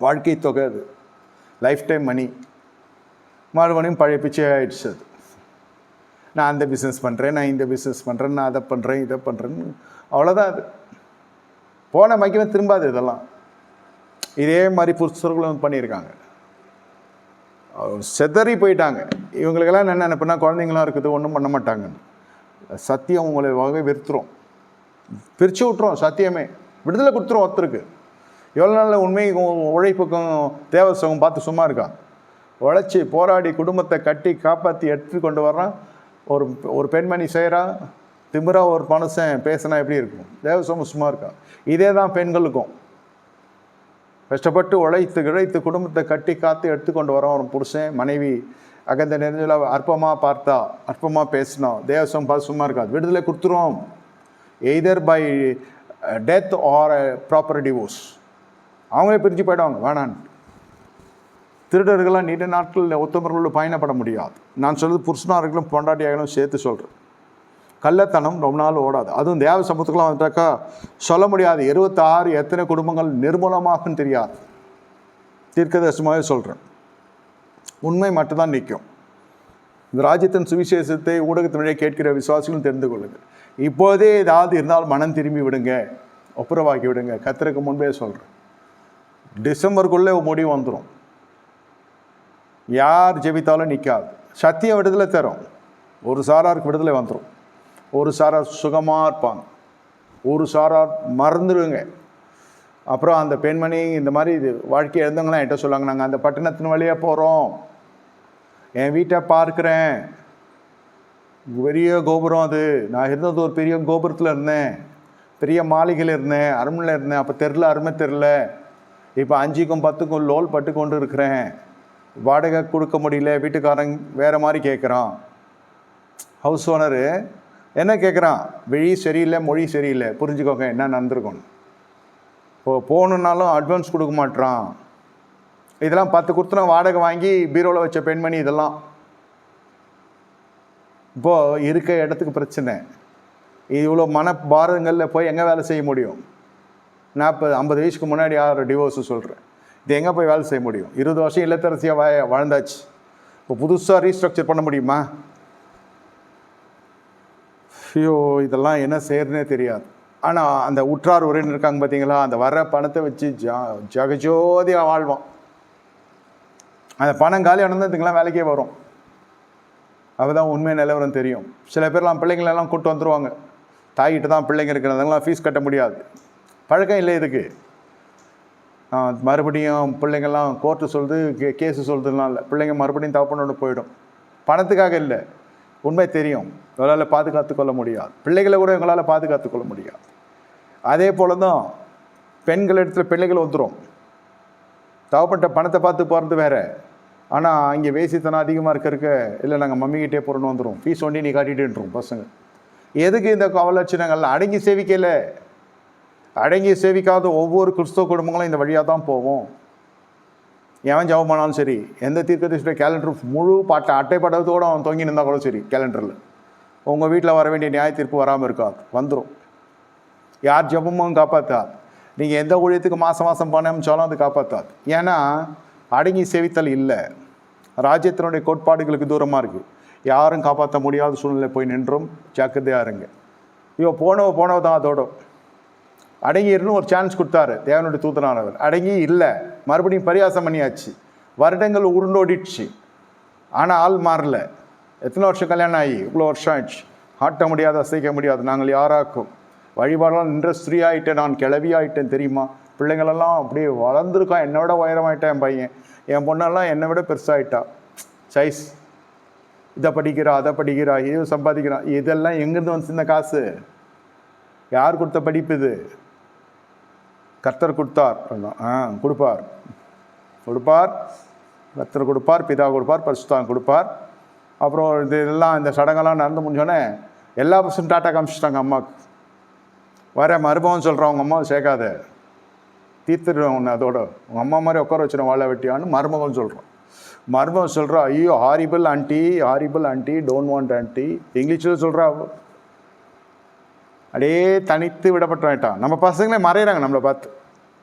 வாழ்க்கை தொகை அது, லைஃப் டைம் மணி. மறுபடியும் பழைய பிச்சை ஆகிடுச்சு அது. நான் அந்த பிஸ்னஸ் பண்ணுறேன், நான் இந்த பிஸ்னஸ் பண்ணுறேன், நான் அதை பண்ணுறேன், இதை பண்ணுறேன்னு, அவ்வளோதான். அது போன மைக்கமே திரும்பாது. இதெல்லாம் இதே மாதிரி புருஷர்களும் பண்ணியிருக்காங்க, செதறி போயிட்டாங்க. இவங்களுக்கெல்லாம் என்ன நினைப்புனா, குழந்தைங்களாம் இருக்குது, ஒன்றும் பண்ண மாட்டாங்க. சத்தியம் உங்களை வகை வெறுத்துரும், பிரித்து விட்டுரும். சத்தியமே விடுதலை கொடுத்துரும் ஒருத்தருக்கு. எவ்வளோ நாளில் உண்மை உழைப்புக்கும் தேவசகம் பார்த்து சும்மா இருக்கான். உழைச்சி போராடி குடும்பத்தை கட்டி காப்பாற்றி எடுத்து கொண்டு வர்றான். ஒரு பெண்மணி செய்கிறா, திமிரா ஒரு மனுஷன் பேசினா எப்படி இருக்கும்? தேவசகம் சும்மா இருக்கா. இதே தான் பெண்களுக்கும். கஷ்டப்பட்டு உழைத்து குடும்பத்தை கட்டி காத்து எடுத்துக்கொண்டு வரோம். ஒரு புருஷன் மனைவி அகந்த நெறிஞ்சில் அற்பமாக பார்த்தா, அற்பமாக பேசினா, தேவசம் பார்த்து சும்மா இருக்காது. விடுதலை கொடுத்துரும். Either by death or proper divorce. அவங்களே பிரிஞ்சு போயிடுவாங்க வேணான்னு. திருடர்களாக நீண்ட நாட்களில் உத்தமர்களோடு பயணப்பட முடியாது. நான் சொல்கிறது புருஷனார்களும் பொண்டாட்டியார்களும் சேர்த்து சொல்கிறேன். கள்ளத்தனம் ரொம்ப நாள் ஓடாது. அதுவும் தேவ சமூகத்துக்குலாம் வந்துட்டாக்கா சொல்ல முடியாது. 26 எத்தனை குடும்பங்கள் நிர்மூலமாகுன்னு தெரியாது. தீர்க்கதரிசனமாகவே சொல்கிறேன், உண்மை மட்டும்தான் நிற்கும். இந்த ராஜ்யத்தின் சுவிசேஷத்தை ஊடகத்தின் வழியாக கேட்கிற விசுவாசிகளும் தெரிந்து கொள்ளுங்கள். இப்போதே ஏதாவது இருந்தால் மனம் திரும்பி விடுங்க, ஒப்புரவாக்கி விடுங்க. கர்த்தருக்கு முன்பே சொல்கிறேன், டிசம்பருக்குள்ளே முடிவு வந்துடும். யார் ஜெபித்தாலும் நிற்காது. சத்தியம் விடுதலை தரும். ஒரு சாராருக்கு விடுதலை வந்துடும், ஒரு சாரார் சுகமாக இருப்பாங்க, ஒரு சாரார் மறந்துடுங்க. அப்புறம் அந்த பெண்மணி இந்த மாதிரி இது வாழ்க்கை எழுந்தவங்களாம் என்கிட்ட சொல்லுவாங்க, நாங்கள் அந்த பட்டணத்தின் வழியாக போகிறோம், என் வீட்டை பார்க்குறேன், பெரிய கோபுரம் அது, நான் இருந்தது ஒரு பெரிய கோபுரத்தில் இருந்தேன், பெரிய மாளிகையில் இருந்தேன், அரண்மனையில் இருந்தேன், அப்போ தெரில, அருமை தெரில, இப்போ 5க்கும் 10க்கும் லோல் பட்டு கொண்டு இருக்கிறேன், வாடகை கொடுக்க முடியல, வீட்டுக்காரங்க வேறு மாதிரி கேட்குறான். ஹவுஸ் ஓனரு என்ன கேட்குறான்? விழி சரியில்லை, மொழி சரியில்லை, புரிஞ்சுக்கோங்க என்ன நடந்திருக்கணும். போகணுன்னாலும் அட்வான்ஸ் கொடுக்க மாட்டான். இதெல்லாம் 10 கொடுத்துனா வாடகை வாங்கி பீரோவில் வச்ச பெண்மணி. இதெல்லாம் இப்போது இருக்க இடத்துக்கு பிரச்சனை. இவ்வளோ பாரதங்களில் போய் எங்கே வேலை செய்ய முடியும்? 40-50 வயசுக்கு முன்னாடி யார் டிவோர்ஸு சொல்கிறேன், இது எங்கே போய் வேலை செய்ய முடியும்? 20 வருஷம் இல்லத்தரசியாக வாழ்ந்தாச்சு. இப்போ புதுசாக ரீஸ்ட்ரக்சர் பண்ண முடியுமா? ஐயோ, இதெல்லாம் என்ன செய்யறதுனே தெரியாது. ஆனால் அந்த உற்றார் உறவினர் இருக்காங்க பார்த்தீங்களா, அந்த வர பணத்தை வச்சு ஜகஜோதியாக வாழ்வான். அந்த பணம் காலி ஆனதுங்களாம் வேலைக்கே வரும். அதுதான் உண்மை நிலவரம் தெரியும். சில பேர்லாம் பிள்ளைங்களெல்லாம் கூப்பிட்டு வந்துடுவாங்க, தாய்கிட்ட தான் பிள்ளைங்க இருக்கிறதெல்லாம் ஃபீஸ் கட்ட முடியாது, பழக்கம் இல்லை இதுக்கு. மறுபடியும் பிள்ளைங்கள்லாம் கோர்ட்டு சொல்லுது, கேஸு சொல்லுதுலாம் இல்லை, பிள்ளைங்க மறுபடியும் தவப்பனோடு போயிடும். பணத்துக்காக இல்லை, உண்மை தெரியும். இவங்களால் பாதுகாத்து கொள்ள முடியாது, பிள்ளைகளை கூட இவங்களால் பாதுகாத்து கொள்ள முடியாது. அதே போல் தான் பெண்கள் இடத்துல பிள்ளைகள் வந்துடும். தவப்பட்ட பணத்தை பார்த்து போகிறது வேறு. ஆனால் இங்கே வேசித்தனம் அதிகமாக இருக்க இல்லை, நாங்கள் மம்மிக்கிட்டே போகிறோன்னு வந்துடும், ஃபீஸ் ஒண்டி நீ காட்டிகிட்டுருவோம் பசங்க. எதுக்கு இந்த கவலட்சணங்கள்லாம்? அடங்கி சேவிக்கல. அடங்கி சேவிக்காத ஒவ்வொரு கிறிஸ்தவ குடும்பங்களும் இந்த வழியாக தான் போவோம். எவன் ஜெபம் பண்ணாலும் சரி, எந்த தீர்க்கதரிசியோட கேலண்டர் முழு அட்டைப்படத்தோடு அவன் தொங்கி நின்றால் கூட சரி, கேலண்டரில் உங்கள் வீட்டில் வர வேண்டிய நியாய தீர்ப்பு வராமல் இருக்காது, வந்துடும். யார் ஜெபமும் காப்பாற்றாது. நீங்கள் எந்த ஊழியத்துக்கு மாதம் மாதம் பணம் அமைச்சாலும் அது காப்பாற்றாது. ஏன்னா அடங்கி சேவித்தல் இல்லை. ராஜ்யத்தினுடைய கோட்பாடுகளுக்கு தூரமாக இருக்குது. யாரும் காப்பாற்ற முடியாத சூழ்நிலை போய் நின்றும் ஜாக்கிரதையாக இருங்க. போனவ தான் அதோட அடங்கிருன்னு ஒரு சான்ஸ் கொடுத்தாரு தேவனுடைய தூதனானவர். அடங்கி இல்லை, மறுபடியும் பரியாசம் பண்ணியாச்சு. வருடங்கள் உருண்டோடிடுச்சு, ஆனால் ஆள் மாறல. எத்தனை வருஷம் கல்யாணம் ஆகி இவ்வளோ வருஷம் ஆயிடுச்சு. ஆட்ட முடியாது, அசைக்க முடியாது. நாங்கள் யாராக்கும் வழிபாடெல்லாம் நின்ற ஸ்திரீ ஆகிட்டேன், நான் கிளவி ஆகிட்டேன் தெரியுமா. பிள்ளைங்களெல்லாம் அப்படியே வளர்ந்துருக்கான், என்னை விட உயரமாயிட்டேன். என் பையன், என் பொண்ணெல்லாம் என்னை விட பெருசாகிட்டா. சைஸ் இதை படிக்கிறா, அதை படிக்கிறா, இது சம்பாதிக்கிறான். இதெல்லாம் எங்கேருந்து வந்து இந்த காசு? யார் கொடுத்த படிப்பு இது? கர்த்தர் கொடுத்தார். கொடுப்பார். கர்த்தர் கொடுப்பார், பிதா கொடுப்பார், பரிசுத்தம் கொடுப்பார். அப்புறம் இதெல்லாம் இந்த சடங்கெல்லாம் நடந்து முடிஞ்சோடனே எல்லா பசங்களும் டாட்டா காமிச்சிட்டாங்க அம்மாவுக்கு. வர மருமகன் சொல்கிறான், உங்கள் அம்மாவை சேர்க்காத, தீர்த்துடுவேன் ஒன்று அதோட, உங்கள் அம்மா மாதிரி உட்கார வச்சிடும் வாழை வெட்டியான்னு மருமகன் சொல்கிறான். மருமகன் சொல்கிறா, ஐயோ horrible aunty, don't want aunty. இங்கிலீஷில் சொல்கிறா. அப்படியே தனித்து விடப்பட்டான். நம்ம பசங்களே மறைகிறாங்க நம்மளை பார்த்து.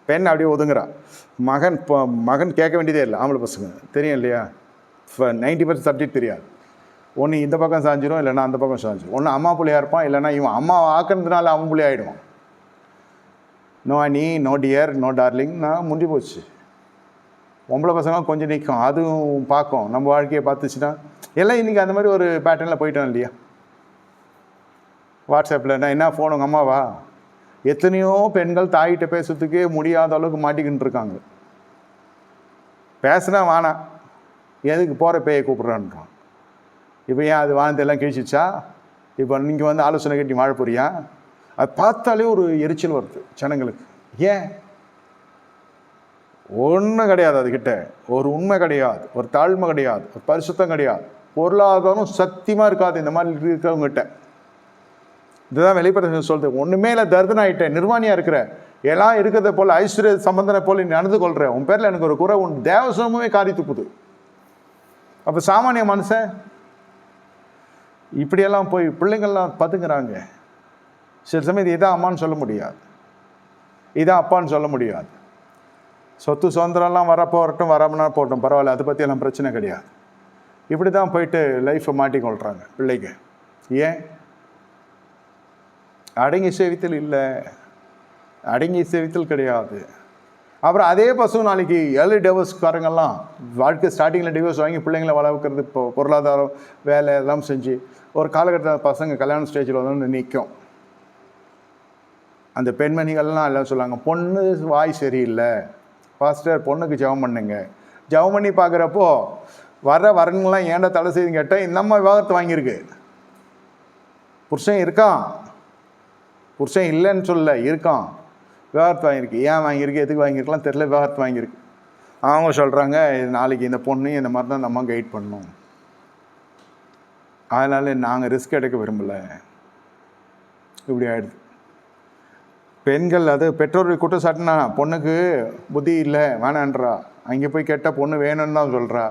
பெண் அப்படியே ஒதுங்குறா. மகன் கேட்க வேண்டியதே இல்லை. ஆம்பளை பசங்க தெரியும் இல்லையா, 90% சப்ஜெக்ட் தெரியாது. ஒன்று இந்த பக்கம் சாஞ்சிடும், இல்லைன்னா அந்த பக்கம் சாஞ்சிடும். ஒன்று அம்மா பிள்ளையாக இருப்பான், இல்லைன்னா இவன் அம்மா ஆக்கிறதுனால அவன் பிள்ளை ஆகிடுவான். நோ அனி, நோ டியர், நோ டார்லிங், நான் முடிஞ்சு போச்சு. பொம்பளை பசங்க கொஞ்சம் நிற்கும், அதுவும் பார்க்கும். நம்ம வாழ்க்கையை பார்த்துச்சுன்னா எல்லாம் இன்றைக்கி அந்த மாதிரி ஒரு பேட்டர்னில் போயிட்டோம் இல்லையா. வாட்ஸ்அப்பில் என்ன ஃபோன் உங்கள் அம்மாவா? எத்தனையோ பெண்கள் தாயிட்ட பேசுறதுக்கே முடியாத அளவுக்கு மாட்டிக்கிட்டு இருக்காங்க. பேசுனா வானா, எதுக்கு போகிற பேயை கூப்பிட்றான்றான். இப்போ ஏன் அது வானத்தையெல்லாம் கிழிச்சிச்சா? இப்போ நீங்கள் வந்து ஆலோசனை கட்டி வாழ போறியா? அது பார்த்தாலே ஒரு எரிச்சல் வருது ஜனங்களுக்கு. ஏன்? ஒன்றும் கிடையாது, அதுக்கிட்ட ஒரு உண்மை கிடையாது, ஒரு தாழ்மை கிடையாது, ஒரு பரிசுத்தம் கிடையாது, பொருளாதாரம் சத்தியமாக இருக்காது இந்த மாதிரி இருக்கிறவங்ககிட்ட. இதுதான் வெளிப்படையாக சொல்றது. ஒன்றுமே இல்லை, தர்தனாயிட்டேன், நிர்வாணியாக இருக்கிற, எல்லாம் இருக்கிறத போல் ஐஸ்வர்ய சம்பந்தனை போல் நீ நடந்து கொள்கிற, உன் பேரில் எனக்கு ஒரு குறை, உன் தேவசனமே காரி துப்புது. அப்போ சாமானிய மனுஷன் இப்படியெல்லாம் போய் பிள்ளைங்கள்லாம் பதுங்குறாங்க. சில சமயம் இது இதான் அம்மான்னு சொல்ல முடியாது, இதான் அப்பான்னு சொல்ல முடியாது. சொத்து சுதந்திரம்லாம் வரப்போ வரட்டும், வராமனா போட்டோம், பரவாயில்ல, அதை பற்றி எல்லாம் பிரச்சனை கிடையாது. இப்படி தான் போயிட்டு லைஃப்பை மாட்டிக்கொள்கிறாங்க பிள்ளைங்க. ஏன்? அடங்கி சேவித்தல் இல்லை, அடங்கி சேவித்தல் கிடையாது. அப்புறம் அதே பசங்க நாளைக்கு ஏர்லி டிவோர்ஸ்காரங்கெல்லாம் வாழ்க்கை ஸ்டார்டிங்கில் டிவோர்ஸ் வாங்கி பிள்ளைங்களை வளர்க்குறது, இப்போ பொருளாதாரம் வேலை எல்லாம் செஞ்சு ஒரு காலகட்டத்தில் பசங்க கல்யாண ஸ்டேஜில் வந்து நிற்கும். அந்த பெண்மணிகள்லாம் எல்லாம் சொல்லுவாங்க, பொண்ணு வாய் சரியில்லை பாஸ்டர், பொண்ணுக்கு ஜெபம் பண்ணுங்க. ஜெபம் பண்ணி பார்க்குறப்போ வரன்கள்லாம் ஏன்டா தடை செய்துன்னு கேட்டால், இந்த அம்மா விவாகரத்து வாங்கியிருக்கு. புருஷன் இருக்கான், புருஷன் இல்லைன்னு சொல்ல, இருக்கான், விவாகரத்து வாங்கியிருக்கு. ஏன் வாங்கியிருக்கு, எதுக்கு வாங்கியிருக்கலாம் தெரியல, விவாகரத்து வாங்கியிருக்கு. அவங்க சொல்கிறாங்க, நாளைக்கு இந்த பொண்ணு இந்த மாதிரி தான் இந்த அம்மா கைட் பண்ணணும், அதனால் நாங்கள் ரிஸ்க் எடுக்க விரும்பலை. இப்படி ஆகிடுது. பெண்கள் அது பெற்றோர்கள் குற்றச்சாட்டுனா, பொண்ணுக்கு புத்தி இல்லை வேணான்றா, அங்கே போய் கேட்டால் பொண்ணு வேணும்னு தான் சொல்கிறா,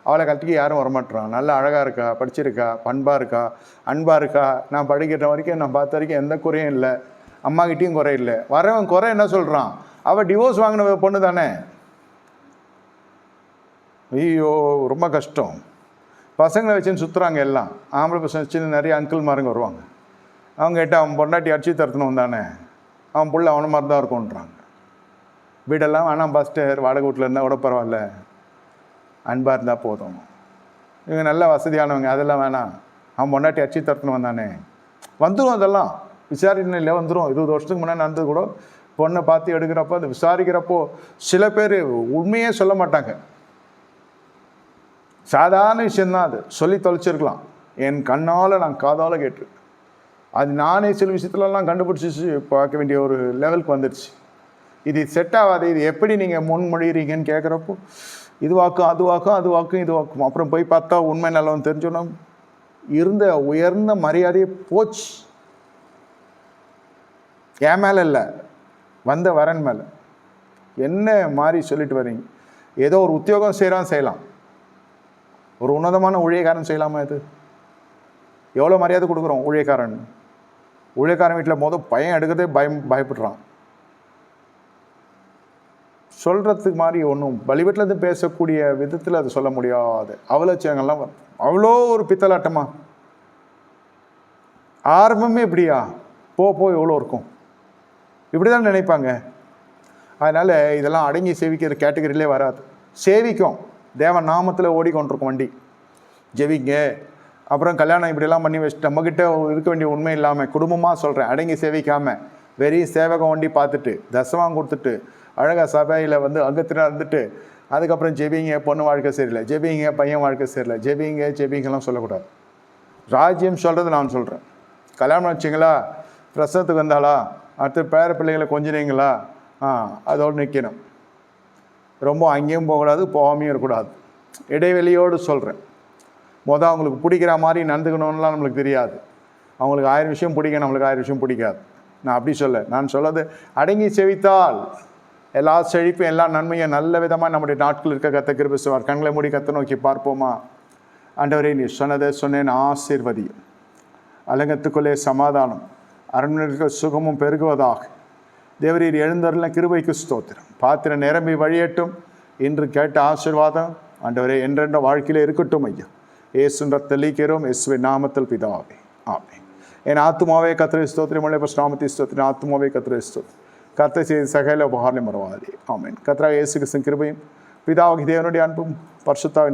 அவளை கட்டிக்கு யாரும் வரமாட்டான், நல்லா அழகாக இருக்கா, படிச்சிருக்கா, பண்பாக இருக்கா, அன்பாக இருக்கா, நான் படிக்கிற வரைக்கும் நான் பார்த்த வரைக்கும் எந்த குறையும் இல்லை, அம்மாக்கிட்டேயும் குறை இல்லை. வரவன் குறை என்ன சொல்கிறான், அவள் டிவோர்ஸ் வாங்கின பொண்ணு தானே. ஐயோ ரொம்ப கஷ்டம். பசங்களை வச்சுன்னு சுற்றுறாங்க எல்லாம். ஆம்பளை பசங்க வச்சுன்னு நிறைய அங்கிள் மாருங்க வருவாங்க. அவங்க கேட்டால் அவன் பொண்டாட்டி அடிச்சு தரத்தணும் தானே, அவன் புள்ள அவனை மாதிரி தான் இருக்கும்ன்றாங்க. வீடெல்லாம் வேணாம் பாஸ்டர், வாடகை வீட்டில் இருந்தால் கூட பரவாயில்ல, அன்பாக இருந்தால் போதும். இவங்க நல்ல வசதியானவங்க, அதெல்லாம் வேணாம், அவன் பொண்டாட்டி அடிச்சு தரத்தணும் வந்தானே. வந்துடும், அதெல்லாம் விசாரணையில் வந்துடும். 20 வருஷத்துக்கு முன்னாடி நடந்தது கூட. பொண்ணை பார்த்து எடுக்கிறப்போ அது விசாரிக்கிறப்போ சில பேர் உண்மையே சொல்ல மாட்டாங்க. சாதாரண விஷயந்தான், அது சொல்லி தொலைச்சிருக்கலாம். என் கண்ணால் நான் காதால் கேட்டிருக்கேன். அது நானே சில விஷயத்துலலாம் கண்டுபிடிச்சி பார்க்க வேண்டிய ஒரு லெவலுக்கு வந்துடுச்சு. இது செட் ஆகாது, இது எப்படி நீங்கள் முன்மொழிகிறீங்கன்னு கேட்குறப்போ இதுவாக்கும் அதுவாக்கும் அதுவாக்கும் இதுவாக்கும். அப்புறம் போய் பார்த்தா உண்மை நல்லவன் தெரிஞ்சோன்னா இருந்த உயர்ந்த மரியாதையே போச்சு. என் மேலே இல்லை, வந்த வரன் மேலே. என்ன மாதிரி சொல்லிட்டு வரீங்க? ஏதோ ஒரு உத்தியோகம் செய்கிறான், செய்யலாம், ஒரு உன்னதமான ஊழியக்காரன் செய்யலாமா? இது எவ்வளோ மரியாதை கொடுக்குறோம் ஊழியக்காரன். ஊழியக்காரன் வீட்டில் பையன் எடுக்கிறதே பயப்படுறான். சொல்கிறதுக்கு மாதிரி ஒன்றும் பலிவீட்டிலேருந்து பேசக்கூடிய விதத்தில் அது சொல்ல முடியாது. அவலட்சணங்கள்லாம் அவ்வளோ ஒரு பித்தலாட்டமா, ஆரம்பமே இப்படியா, போ எவ்வளோ இருக்கும், இப்படி தான் நினைப்பாங்க. அதனால் இதெல்லாம் அடங்கி சேவிக்கிற கேட்டகரியிலே வராது. சேவிக்கும், தேவன் நாமத்தில் ஓடிக்கொண்டிருக்கும் வண்டி, ஜெபிங்க. அப்புறம் கல்யாணம் இப்படிலாம் பண்ணி வச்சுட்டு நம்மக்கிட்ட இருக்க வேண்டிய உண்மை இல்லாமல், குடும்பமாக சொல்கிறேன், அடங்கி சேவிக்காமல் வெறும் சேவகம் வண்டி பார்த்துட்டு தசமாம் கொடுத்துட்டு அழகாக சபையில் அங்கத்தில் இருந்துட்டு அதுக்கப்புறம் ஜெபிங்க, பொண்ணு வாழ்க்கை சரியில்லை, ஜெபிங்க, பையன் வாழ்க்கை சரியில்லை, ஜெபிங்கெல்லாம் சொல்லக்கூடாது. ராஜ்யம் சொல்கிறது நான் சொல்கிறேன். கல்யாணம் வச்சிங்களா, பிரசவத்துக்கு வந்தாளா, அடுத்து பேர பிள்ளைகளை கொஞ்சினீங்களா, அதோடு நிற்கணும். ரொம்ப அங்கேயும் போகக்கூடாது, போகாமையும் இருக்கக்கூடாது. இடைவெளியோடு சொல்கிறேன். அவங்களுக்கு பிடிக்கிற மாதிரி நடந்துக்கணும்லாம் நம்மளுக்கு தெரியாது. அவங்களுக்கு 1000 விஷயம் பிடிக்கும், நம்மளுக்கு 1000 விஷயம் பிடிக்காது. நான் அப்படி நான் சொல்லது அடங்கி செவித்தால் எல்லா செழிப்பும் எல்லா நன்மையும் நல்ல விதமாக நம்முடைய நாட்கள் இருக்க கத்த கிருபை செய்வார். கண்களை மூடி கத்த நோக்கி பார்ப்போமா? ஆண்டவரே, நீ சொன்னதை சொன்னேன், ஆசீர்வதியும். அலங்கத்துக்குள்ளே சமாதானம், அரண்மனைக்கு சுகமும் பெருகுவதாக. தேவரீர் எழுந்தருள கிருபைக்கு ஸ்தோத்திரம். பாத்திரம் நிரம்பி வழியட்டும். இன்று கேட்ட ஆசீர்வாதம் ஆண்டவரே என்றென்ற வாழ்க்கையிலே இருக்கட்டும் ஐயா. ஏசுன்ற தெளிக்கிறோம், இயேசுவின் நாமத்தில் பிதாவே, ஆமென். என் ஆத்துமாவே கர்த்தரை ஸ்தோத்திரம், நாமத்தை ஸ்தோத்திரம். ஆத்துமாவே கர்த்தரை ஸ்தோத்திரம். கர்த்தர் செய்த சகல உபகாரங்களை மறவாதே, ஆமென். கர்த்தராகிய இயேசு கிறிஸ்துவின் கிருபையும் பிதாவாகிய தேவனுடைய அன்பும் பரிசுத்த